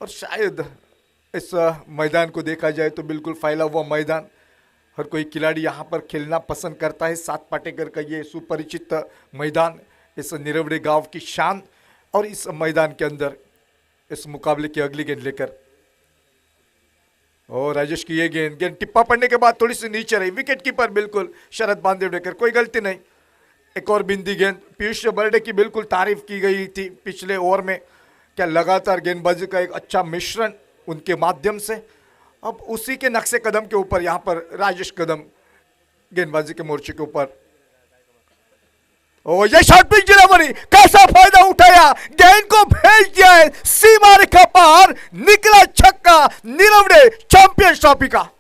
D: और शायद इस मैदान को देखा जाए तो बिल्कुल फैला हुआ मैदान, हर कोई खिलाड़ी यहाँ पर खेलना पसंद करता है। सात पाटेकर का ये सुपरिचित मैदान, इस निरवड़े गांव की शान, और इस मैदान के अंदर इस मुकाबले की अगली गेंद लेकर, और राजेश की ये गेंद टिप्पा पड़ने के बाद थोड़ी सी नीचे रही, विकेट कीपर बिल्कुल शरद बांदेवडेकर, कोई गलती नहीं। एक और बिंदी गेंद, पीयूष बर्डे की बिल्कुल तारीफ की गई थी पिछले ओवर में, क्या लगातार गेंदबाजी का एक अच्छा मिश्रण उनके माध्यम से। अब उसी के नक्शे कदम के ऊपर यहाँ पर राजेश कदम गेंदबाजी के मोर्चे के ऊपर, ओ ये शॉट पिच गिरावरी, कैसा फायदा उठाया, गेंद को भेज दिया है सीमा रेखा पार, निकला छक्का नीरवड़े चैंपियंस ट्रॉफी का।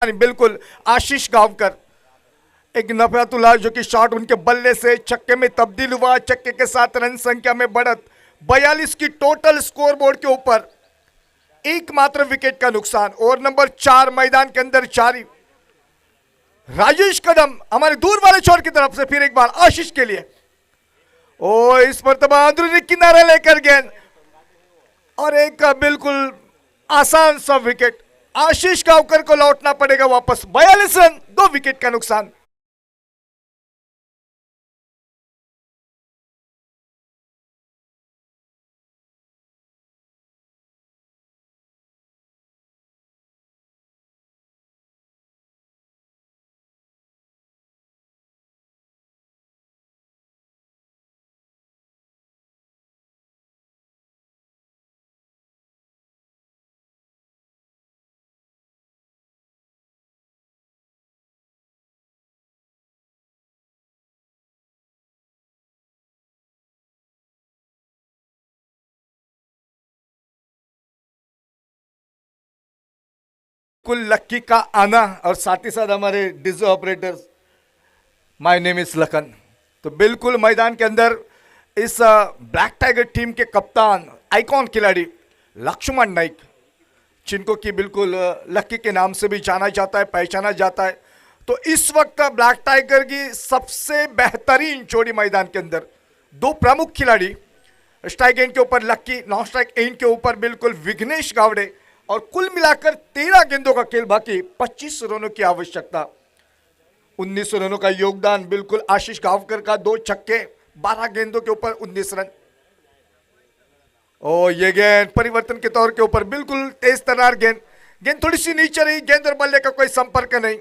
D: बिल्कुल आशीष गांवकर, एक नफातुल्लाह जो कि शॉट उनके बल्ले से छक्के में तब्दील हुआ, छक्के के साथ रन संख्या में बढ़त 42 की टोटल स्कोरबोर्ड के ऊपर, एकमात्र विकेट का नुकसान। ओवर नंबर 4 मैदान के अंदर जारी। राजेश कदम हमारे दूर वाले छोर की तरफ से फिर एक बार आशीष के लिए, ओ इस मरतबा अंदरूनी किनारे लेकर गेंद, और एक बिल्कुल आसान सा विकेट। आशीष गांवकर को लौटना पड़ेगा वापस, 42 रन, 2 विकेट का नुकसान। कुल लक्की का आना और साथ ही साथ हमारे DJ operators, my name is Lakhan. तो बिल्कुल मैदान के अंदर इस ब्लैक टाइगर टीम के कप्तान आइकॉन खिलाड़ी लक्ष्मण नाइक, जिनको कि बिल्कुल लक्की के नाम से भी जाना जाता है, पहचाना जाता है। तो इस वक्त ब्लैक टाइगर की सबसे बेहतरीन जोड़ी मैदान के अंदर दो प्रमुख खिलाड़ी, स्ट्राइक एंड के ऊपर लक्की, नॉन स्ट्राइक एंड के ऊपर बिल्कुल विघ्नेश गावड़े, और कुल मिलाकर 13 गेंदों का खेल बाकी, 25 रनों की आवश्यकता, 19 रनों का योगदान बिल्कुल आशीष गावकर का, 2 छक्के, 12 गेंदों के ऊपर 19 रन। ओ ये गेंद परिवर्तन के तौर के ऊपर बिल्कुल तेज तर्रार गेंद थोड़ी सी नीचे रही, गेंद और बल्ले का कोई संपर्क नहीं।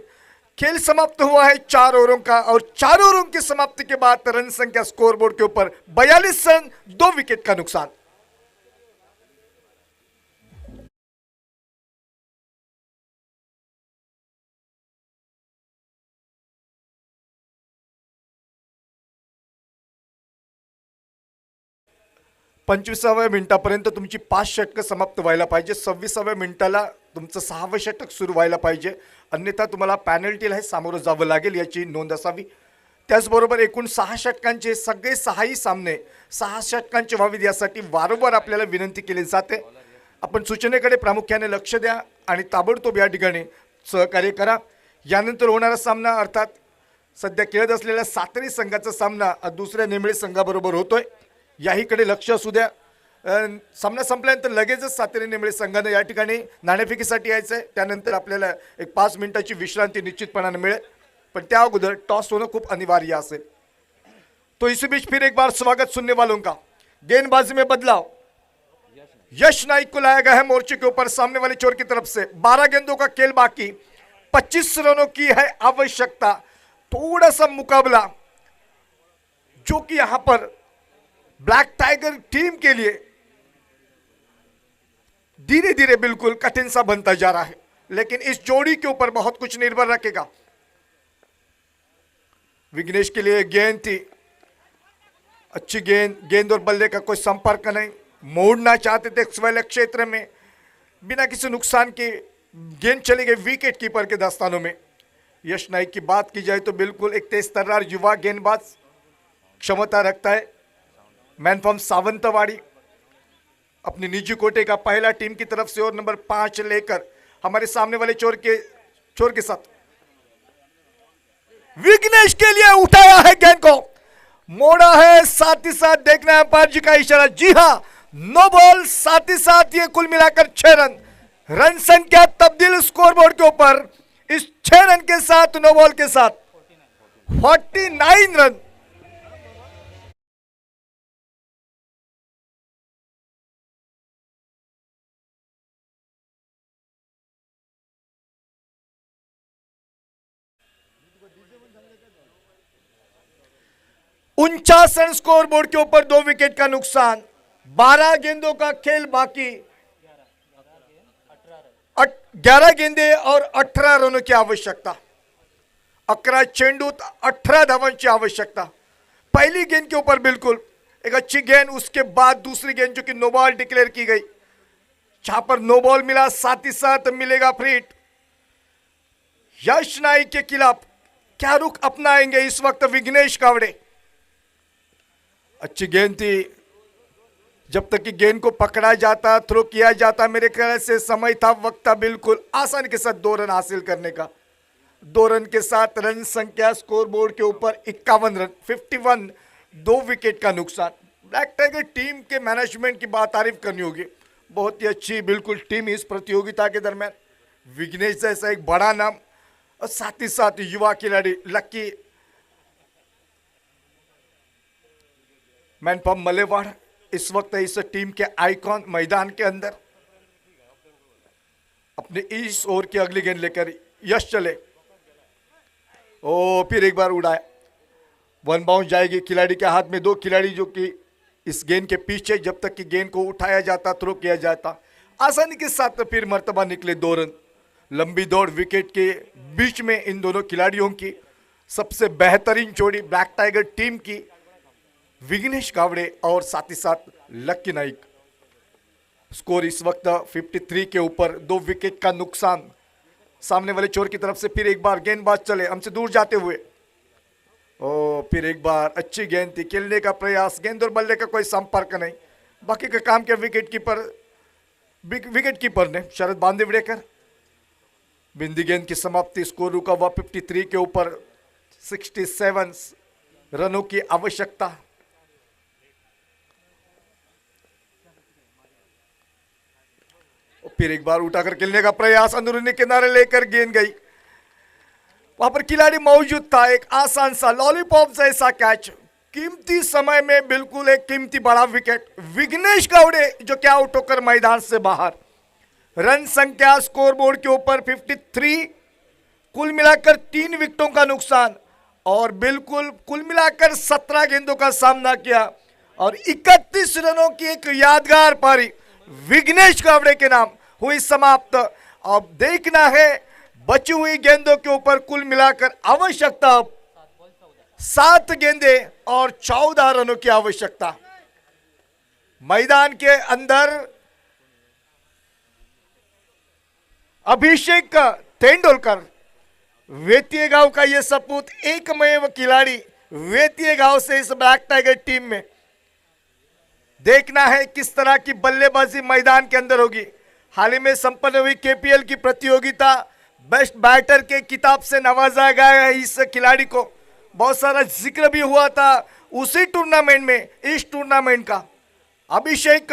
D: खेल समाप्त हुआ है 4 ओवरों का, और 4 ओवरों की समाप्ति के बाद रन संख्या स्कोरबोर्ड के ऊपर 42 रन, 2 विकेट का नुकसान। पंचवीसाव्या मिनिटापर्यंत तुमची 5 षटकं समाप्त व्हायला पाहिजे, 26व्या मिनिटाला तुमचं 6वं षटक सुरू व्हायला पाहिजे, अन्यथा तुम्हाला पॅनल्टीला हे सामोरं जावं लागेल, याची नोंद असावी। त्याचबरोबर एकूण 6 षटकांचे सगळे 6ही सामने 6 षटकांचे व्हावेत, यासाठी वारंवार आपल्याला विनंती केली जाते। आपण सूचनेकडे प्रामुख्याने लक्ष द्या आणि ताबडतोब या ठिकाणी सहकार्य करा। यानंतर होणारा सामना अर्थात सध्या खेळत असलेल्या सातरी संघाचा सामना दुसऱ्या नेमळे संघाबरोबर होतोय, याहीकडे लक्ष असू द्या। सामना संपल्यानंतर लगेचच सातेरी नेमळे संघानं या ठिकाणी नाणेफेकीसाठी यायचं आहे, त्यानंतर आपल्याला एक 5 मिनिटाची विश्रांती निश्चितपणाने मिळेल, पण त्या अगोदर टॉस होणं खूप अनिवार्य असेल। तो इसी बीच फिर एक बार स्वागत सुनने वालों का। गेंदबाजी में बदलाव, यश नाइक को लाया गया है मोर्चे के ऊपर सामने वाले चोर की तरफ से। 12 गेंदों का खेल बाकी, 25 रनों की है आवश्यकता। थोड़ा सा मुकाबला जो कि यहां पर ब्लैक टाइगर टीम के लिए धीरे धीरे बिल्कुल कठिन सा बनता जा रहा है, लेकिन इस जोड़ी के ऊपर बहुत कुछ निर्भर रखेगा। विघ्नेश के लिए गेंद थी, अच्छी गेंद और बल्ले का कोई संपर्क नहीं, मोड़ना चाहते थे स्वयं क्षेत्र में, बिना किसी नुकसान के गेंद चली गई विकेट कीपर के दस्तानों में। यश नाइक की बात की जाए तो बिल्कुल एक तेज तर्रार युवा गेंदबाज, क्षमता रखता है। मैन फ्रॉम सावंतवाड़ी, अपनी निजी कोटे का पहला टीम की तरफ से और नंबर 5 लेकर हमारे सामने वाले चोर के साथ विघ्नेश के लिए उठाया है, गेंद को मोड़ा है, साथ ही साथ देखना है अंपायर जी का इशारा। जी हां, नो बॉल, साथ ही साथ ये कुल मिलाकर 6 रन, रन संख्या तब्दील स्कोरबोर्ड के ऊपर इस 6 रन के साथ, नो बॉल के साथ 49 रन। उनचास रन स्कोरबोर्ड के ऊपर 2 विकेट का नुकसान, 12 गेंदों का खेल बाकी, 11 गेंदे और 18 रनों की आवश्यकता, 11 चेंडूत 18 धावांची आवश्यकता। पहली गेंद के ऊपर बिल्कुल एक अच्छी गेंद, उसके बाद दूसरी गेंद जो कि नो बॉल डिक्लेयर की गई, जहां पर नो बॉल मिला, साथ ही साथ मिलेगा फ्री हिट। यश नाइक के खिलाफ क्या रुख अपनाएंगे इस वक्त विघ्नेश गावड़े? अच्छी गेंद थी, जब तक कि गेंद को पकड़ा जाता, थ्रो किया जाता, मेरे ख्याल से समय था, वक्त था बिल्कुल आसानी के साथ 2 रन हासिल करने का। 2 रन के साथ रन संख्या स्कोरबोर्ड के ऊपर 51 रन, 51, 2 विकेट का नुकसान। ब्लैक टाइगर टीम के मैनेजमेंट की बात तारीफ करनी होगी, बहुत ही अच्छी बिल्कुल टीम इस प्रतियोगिता के दरमियान। विघ्नेश जैसा एक बड़ा नाम और साथ ही साथ युवा खिलाड़ी लक्की, मैन फ्रॉम मलेवाड़, इस वक्त इस टीम के आइकॉन मैदान के अंदर। अपने इस ओवर की अगली गेंद लेकर यश चले, ओ फिर एक बार उड़ाया, 1 बाउंस जाएगी खिलाड़ी के हाथ में। 2 खिलाड़ी जो कि इस गेंद के पीछे, जब तक कि गेंद को उठाया जाता, थ्रो किया जाता, आसानी के साथ फिर मर्तबा निकले 2 रन। लंबी दौड़ विकेट के बीच में इन दोनों खिलाड़ियों की सबसे बेहतरीन जोड़ी ब्लैक टाइगर टीम की, विघ्नेश गावड़े और साथ ही साथ लक्की नाइक। स्कोर इस वक्त 53 के ऊपर, 2 विकेट का नुकसान। सामने वाले चोर की तरफ से फिर एक बार गेंदबाज चले हमसे दूर जाते हुए। ओ फिर एक बार अच्छी गेंद थी, खेलने का प्रयास, गेंद और बल्ले का कोई संपर्क नहीं, बाकी का काम किया विकेट कीपर ने शरद बांदिवडेकर। बिंदी गेंद की समाप्ति, स्कोर रुका हुआ 53 के ऊपर, 67 रनों की आवश्यकता। फिर एक बार उठाकर खेलने का प्रयास, अंदरूनी किनारे लेकर गेंद गई, वहां पर खिलाड़ी मौजूद था, एक आसान सा लॉलीपॉप जैसा कैच, कीमती समय में बिल्कुल एक कीमती बड़ा विकेट। विघ्नेश गावड़े जो क्या आउट होकर मैदान से बाहर। रन संख्या स्कोर बोर्ड के ऊपर 53, कुल मिलाकर 3 विकेटों का नुकसान और बिल्कुल कुल मिलाकर 17 गेंदों का सामना किया और 31 रनों की एक यादगार पारी विघ्नेश गावड़े के नाम हुई समाप्त। अब देखना है बची हुई गेंदों के ऊपर कुल मिलाकर आवश्यकता 7 गेंदे और 14 रनों की आवश्यकता। मैदान के अंदर अभिषेक तेंदुलकर, वेतीय गांव का यह सपूत, एकमेव खिलाड़ी वेतीय गांव से इस ब्लैक टाइगर टीम में। देखना है किस तरह की बल्लेबाजी मैदान के अंदर होगी। हाल ही में संपन्न हुई केपीएल की प्रतियोगिता बेस्ट बैटर के किताब से नवाजा गया है इस खिलाड़ी को, बहुत सारा जिक्र भी हुआ था उसी टूर्नामेंट में। इस टूर्नामेंट का अभिषेक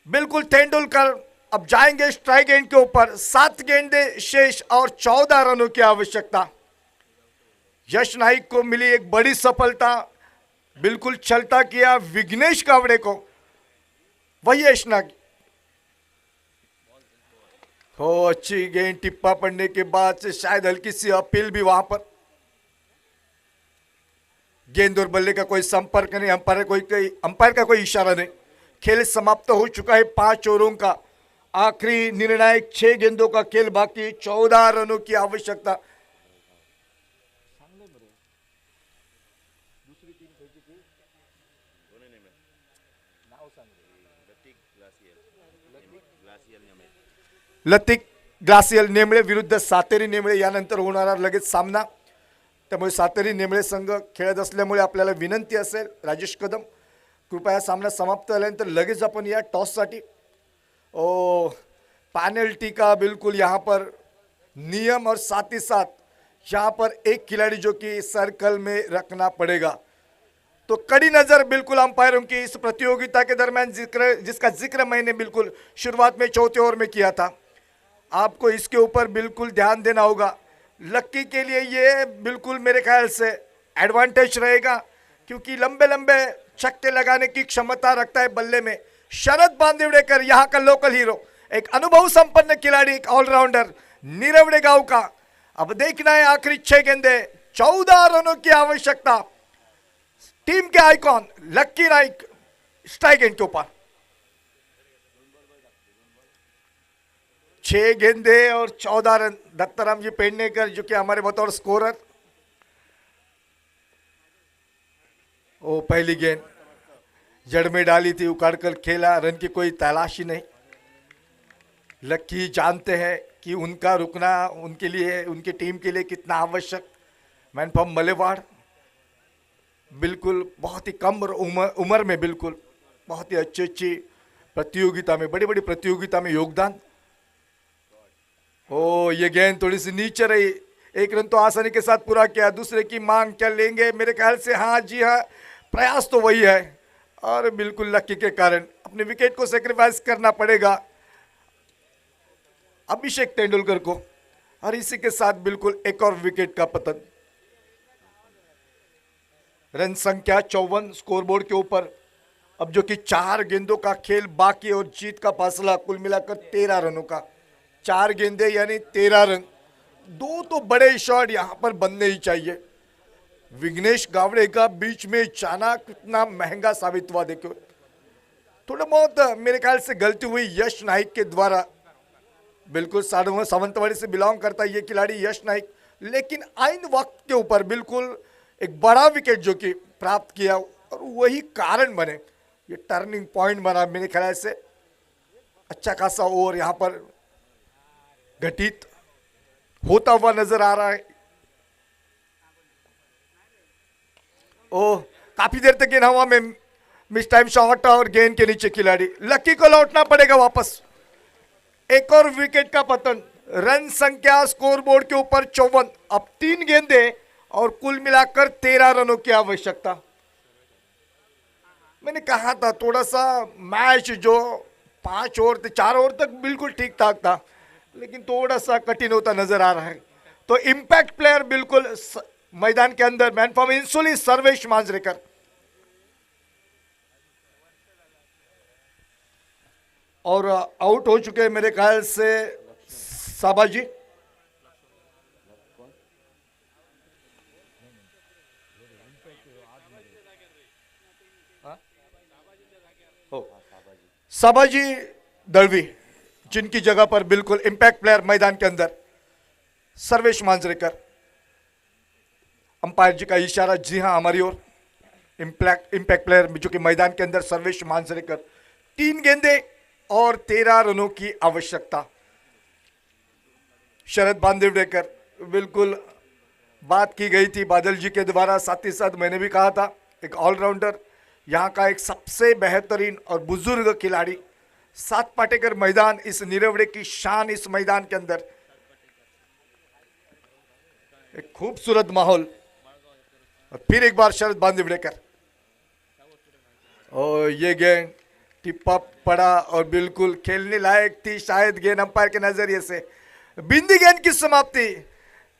D: बिल्कुल तेंदुलकर अब जाएंगे स्ट्राइक एंड के ऊपर, 7 गेंदे शेष और 14 रनों की आवश्यकता। यश नाइक को मिली एक बड़ी सफलता, बिल्कुल चलता किया विघ्नेश गावड़े को, वही यश नाइक। हो अच्छी गेंद, टिप्पा पड़ने के बाद से शायद हल्की सी अपील भी वहां पर। गेंद और बल्ले का कोई संपर्क नहीं, अंपायर का कोई इशारा नहीं। खेल समाप्त हो चुका है 5 ओवरों का, आखिरी निर्णायक 6 गेंदों का खेल बाकी, 14 रनों की आवश्यकता। लतिक ग्लासियल नेमळे विरुद्ध सातेरी नेमळे यानंतर होणारा लगेच सामना, त्यामुळे सातेरी नेमळे संघ खेळत असल्यामुळे आपल्याला विनंती असेल राजेश कदम, कृपया सामना समाप्त झाल्यानंतर लगेच आपण या टॉससाठी। ओ पेनल्टी का बिल्कुल यहाँ पर नियम और साथ ही साथ यहाँ पर एक खिलाड़ी जो कि सर्कल में रखना पड़ेगा। तो कड़ी नजर बिल्कुल अंपायरों की इस प्रतियोगिता के दरमियान जिसका जिक्र मैंने बिल्कुल शुरुआत में चौथे ओवर में किया था, आपको इसके ऊपर बिल्कुल ध्यान देना होगा। लक्की के लिए ये बिल्कुल मेरे ख्याल से एडवांटेज रहेगा क्योंकि लंबे लंबे छक्के लगाने की क्षमता रखता है बल्ले में। शरद बांदिवडेकर यहाँ का लोकल हीरो, एक अनुभव संपन्न खिलाड़ी, एक ऑलराउंडर नीरवडे गांव का। अब देखना है आखिरी 6 गेंदे, 14 रनों की आवश्यकता। टीम के icon Lucky Naik strike end के ऊपर, 6 गेंदे और 14 रन। दत्ताराम जी पेडनेकर जो कि हमारे बतौर स्कोरर, वो पहली गेंद जड़ में डाली थी, उखाड़कर खेला, रन की कोई तलाशी नहीं। लक्की जानते हैं कि उनका रुकना उनके लिए, उनकी टीम के लिए कितना आवश्यक। मैन फ्रॉम मलेवाड़, बिल्कुल बहुत ही कम उम्र में बिल्कुल बहुत ही अच्छी प्रतियोगिता में, बड़ी बड़ी प्रतियोगिता में योगदान। ओ ये गेंद थोड़ी सी नीचे रही, 1 रन तो आसानी के साथ पूरा किया। दूसरे की मांग क्या लेंगे, मेरे ख्याल से हाँ जी हाँ, प्रयास तो वही है और बिल्कुल लक्की के कारण अपने विकेट को सेक्रीफाइस करना पड़ेगा अभिषेक तेंदुलकर को, और इसी के साथ बिल्कुल एक और विकेट का पतन। रन संख्या 54 स्कोरबोर्ड के ऊपर, अब जो कि 4 गेंदों का खेल बाकी और जीत का फासला कुल मिलाकर 13 रनों का। 4 गेंदे यानी 13 रन, 2 तो बड़े शॉट यहां पर बनने ही चाहिए। विघ्नेश गावड़े का बीच में जाना कितना महंगा साबित हुआ। देखो थोड़ा बहुत मेरे ख्याल से गलती हुई यश नाइक के द्वारा, बिल्कुल सावंतवाड़ी से बिलोंग करता है ये खिलाड़ी यश नाइक, लेकिन आइन वक्त के ऊपर बिल्कुल एक बड़ा विकेट जो कि प्राप्त किया और वही कारण बने, ये टर्निंग पॉइंट बना मेरे ख्याल से। अच्छा खासा ओवर यहाँ पर घटित होता हुआ नजर आ रहा है। ओ काफी देर तक गेंद हवा में, मिस टाइम शॉट और गेंद के नीचे खिलाड़ी। लकी को लौटना पड़ेगा वापस। एक और विकेट का पतन। रन संख्या स्कोरबोर्ड के ऊपर 54। अब 3 गेंदें और कुल मिलाकर 13 रनों की आवश्यकता। मैंने कहा था थोड़ा सा मैच जो 5 ओवर से 4 ओवर तक बिल्कुल ठीक ठाक था, लेकिन थोड़ा सा कठिन होता नजर आ रहा है। तो इंपैक्ट प्लेयर बिल्कुल मैदान के अंदर, मैन फ्रॉम इंसुली सर्वेश मांजरेकर। और आउट हो चुके हैं मेरे ख्याल से साबाजी। साबाजी दळवी, जिनकी जगह पर बिल्कुल इंपैक्ट प्लेयर मैदान के अंदर सर्वेश मांजरेकर। अंपायर जी का इशारा, जी हां हमारी ओर। इंपैक्ट प्लेयर जो कि मैदान के अंदर सर्वेश मांजरेकर। 3 गेंदे और 13 रनों की आवश्यकता। शरद बांदिवडेकर, बिल्कुल बात की गई थी बादल जी के द्वारा, साथ ही साथ मैंने भी कहा था एक ऑलराउंडर, यहाँ का एक सबसे बेहतरीन और बुजुर्ग खिलाड़ी। 7 पाटेकर मैदान, इस नीरवड़े की शान इस मैदान के अंदर। एक खूबसूरत माहौल। और फिर एक बार शरद बांदिवडेकर, और ये गेंद टिप्पा पड़ा और बिल्कुल खेलने लायक थी शायद गेंद अंपायर के नजरिए से। बिंदी गेंद की समाप्ति।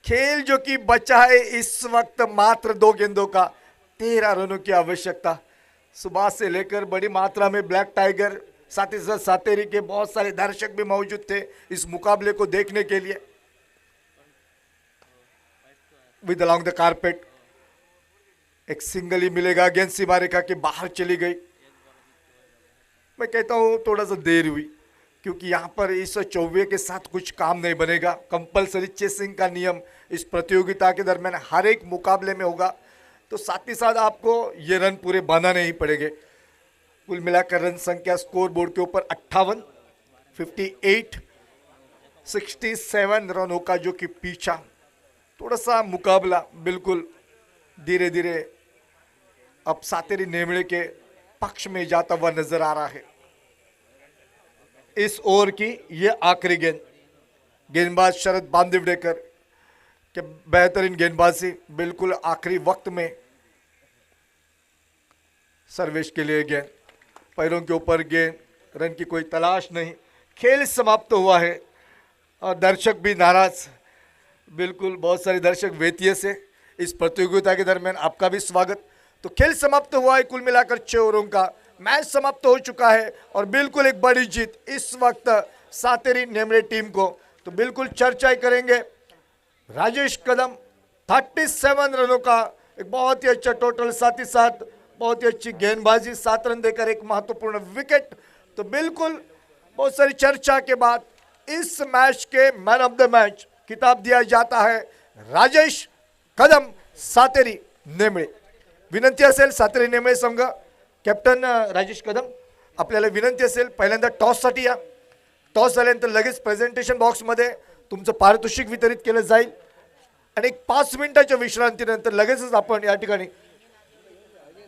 D: खेल जो कि बचा है इस वक्त मात्र 2 गेंदों का, 13 रनों की आवश्यकता। सुबह से लेकर बड़ी मात्रा में ब्लैक टाइगर, साथ ही साथ सातेरी के बहुत सारे दर्शक भी मौजूद थे इस मुकाबले को देखने के लिए। विद अलोंग द कारपेट एक सिंगल ही मिलेगा। गेंद सीमा रेखा के बाहर चली गई। मैं कहता हूं थोड़ा सा देर हुई, क्योंकि यहां पर इस चौवे के साथ कुछ काम नहीं बनेगा। कंपलसरी चेसिंग का नियम इस प्रतियोगिता के दरमियान हर एक मुकाबले में होगा, तो साथ ही साथ आपको ये रन पूरे बनाने ही पड़ेंगे। कुल मिलाकर रन संख्या स्कोर बोर्ड के ऊपर 58, 58, 67 रनों का जो कि पीछा। थोड़ा सा मुकाबला बिल्कुल धीरे धीरे अब सातेरी नेमड़े के पक्ष में जाता हुआ नजर आ रहा है। इस ओवर की ये आखिरी गेंद। गेंदबाज शरद बांदिवडेकर के बेहतरीन गेंदबाजी, बिल्कुल आखिरी वक्त में सर्वेश के लिए गेंद, पैरों के ऊपर गेंद, रन की कोई तलाश नहीं। खेल समाप्त हुआ है और दर्शक भी नाराज। बिल्कुल बहुत सारे दर्शक वेतिये से इस प्रतियोगिता के दरमियान आपका भी स्वागत। तो खेल समाप्त हुआ है। कुल मिलाकर 6 ओवरों का मैच समाप्त हो चुका है और बिल्कुल एक बड़ी जीत इस वक्त सातेरी नेमड़े टीम को। तो बिल्कुल चर्चा ही करेंगे। राजेश कदम 37 रनों का एक बहुत ही अच्छा टोटल, साथ ही साथ बहुत ही अच्छी गेंदबाजी, 7 रन देकर एक महत्वपूर्ण विकेट। तो बिल्कुल बहुत सारी चर्चा के बाद इस मैच के मैन ऑफ द मैच खिताब दिया जाता है राजेश कदम, सातेरी नेमळे। विनंती असेल सातेरी नेमळे संघ, कॅप्टन राजेश कदम, आपल्याला विनंती असेल पहिल्यांदा टॉससाठी या। टॉस झाल्यानंतर लगेच प्रेझेंटेशन बॉक्समध्ये तुमचं पारितोषिक वितरित केलं जाईल आणि एक 5 मिनिटाच्या विश्रांतीनंतर लगेचच आपण या ठिकाणी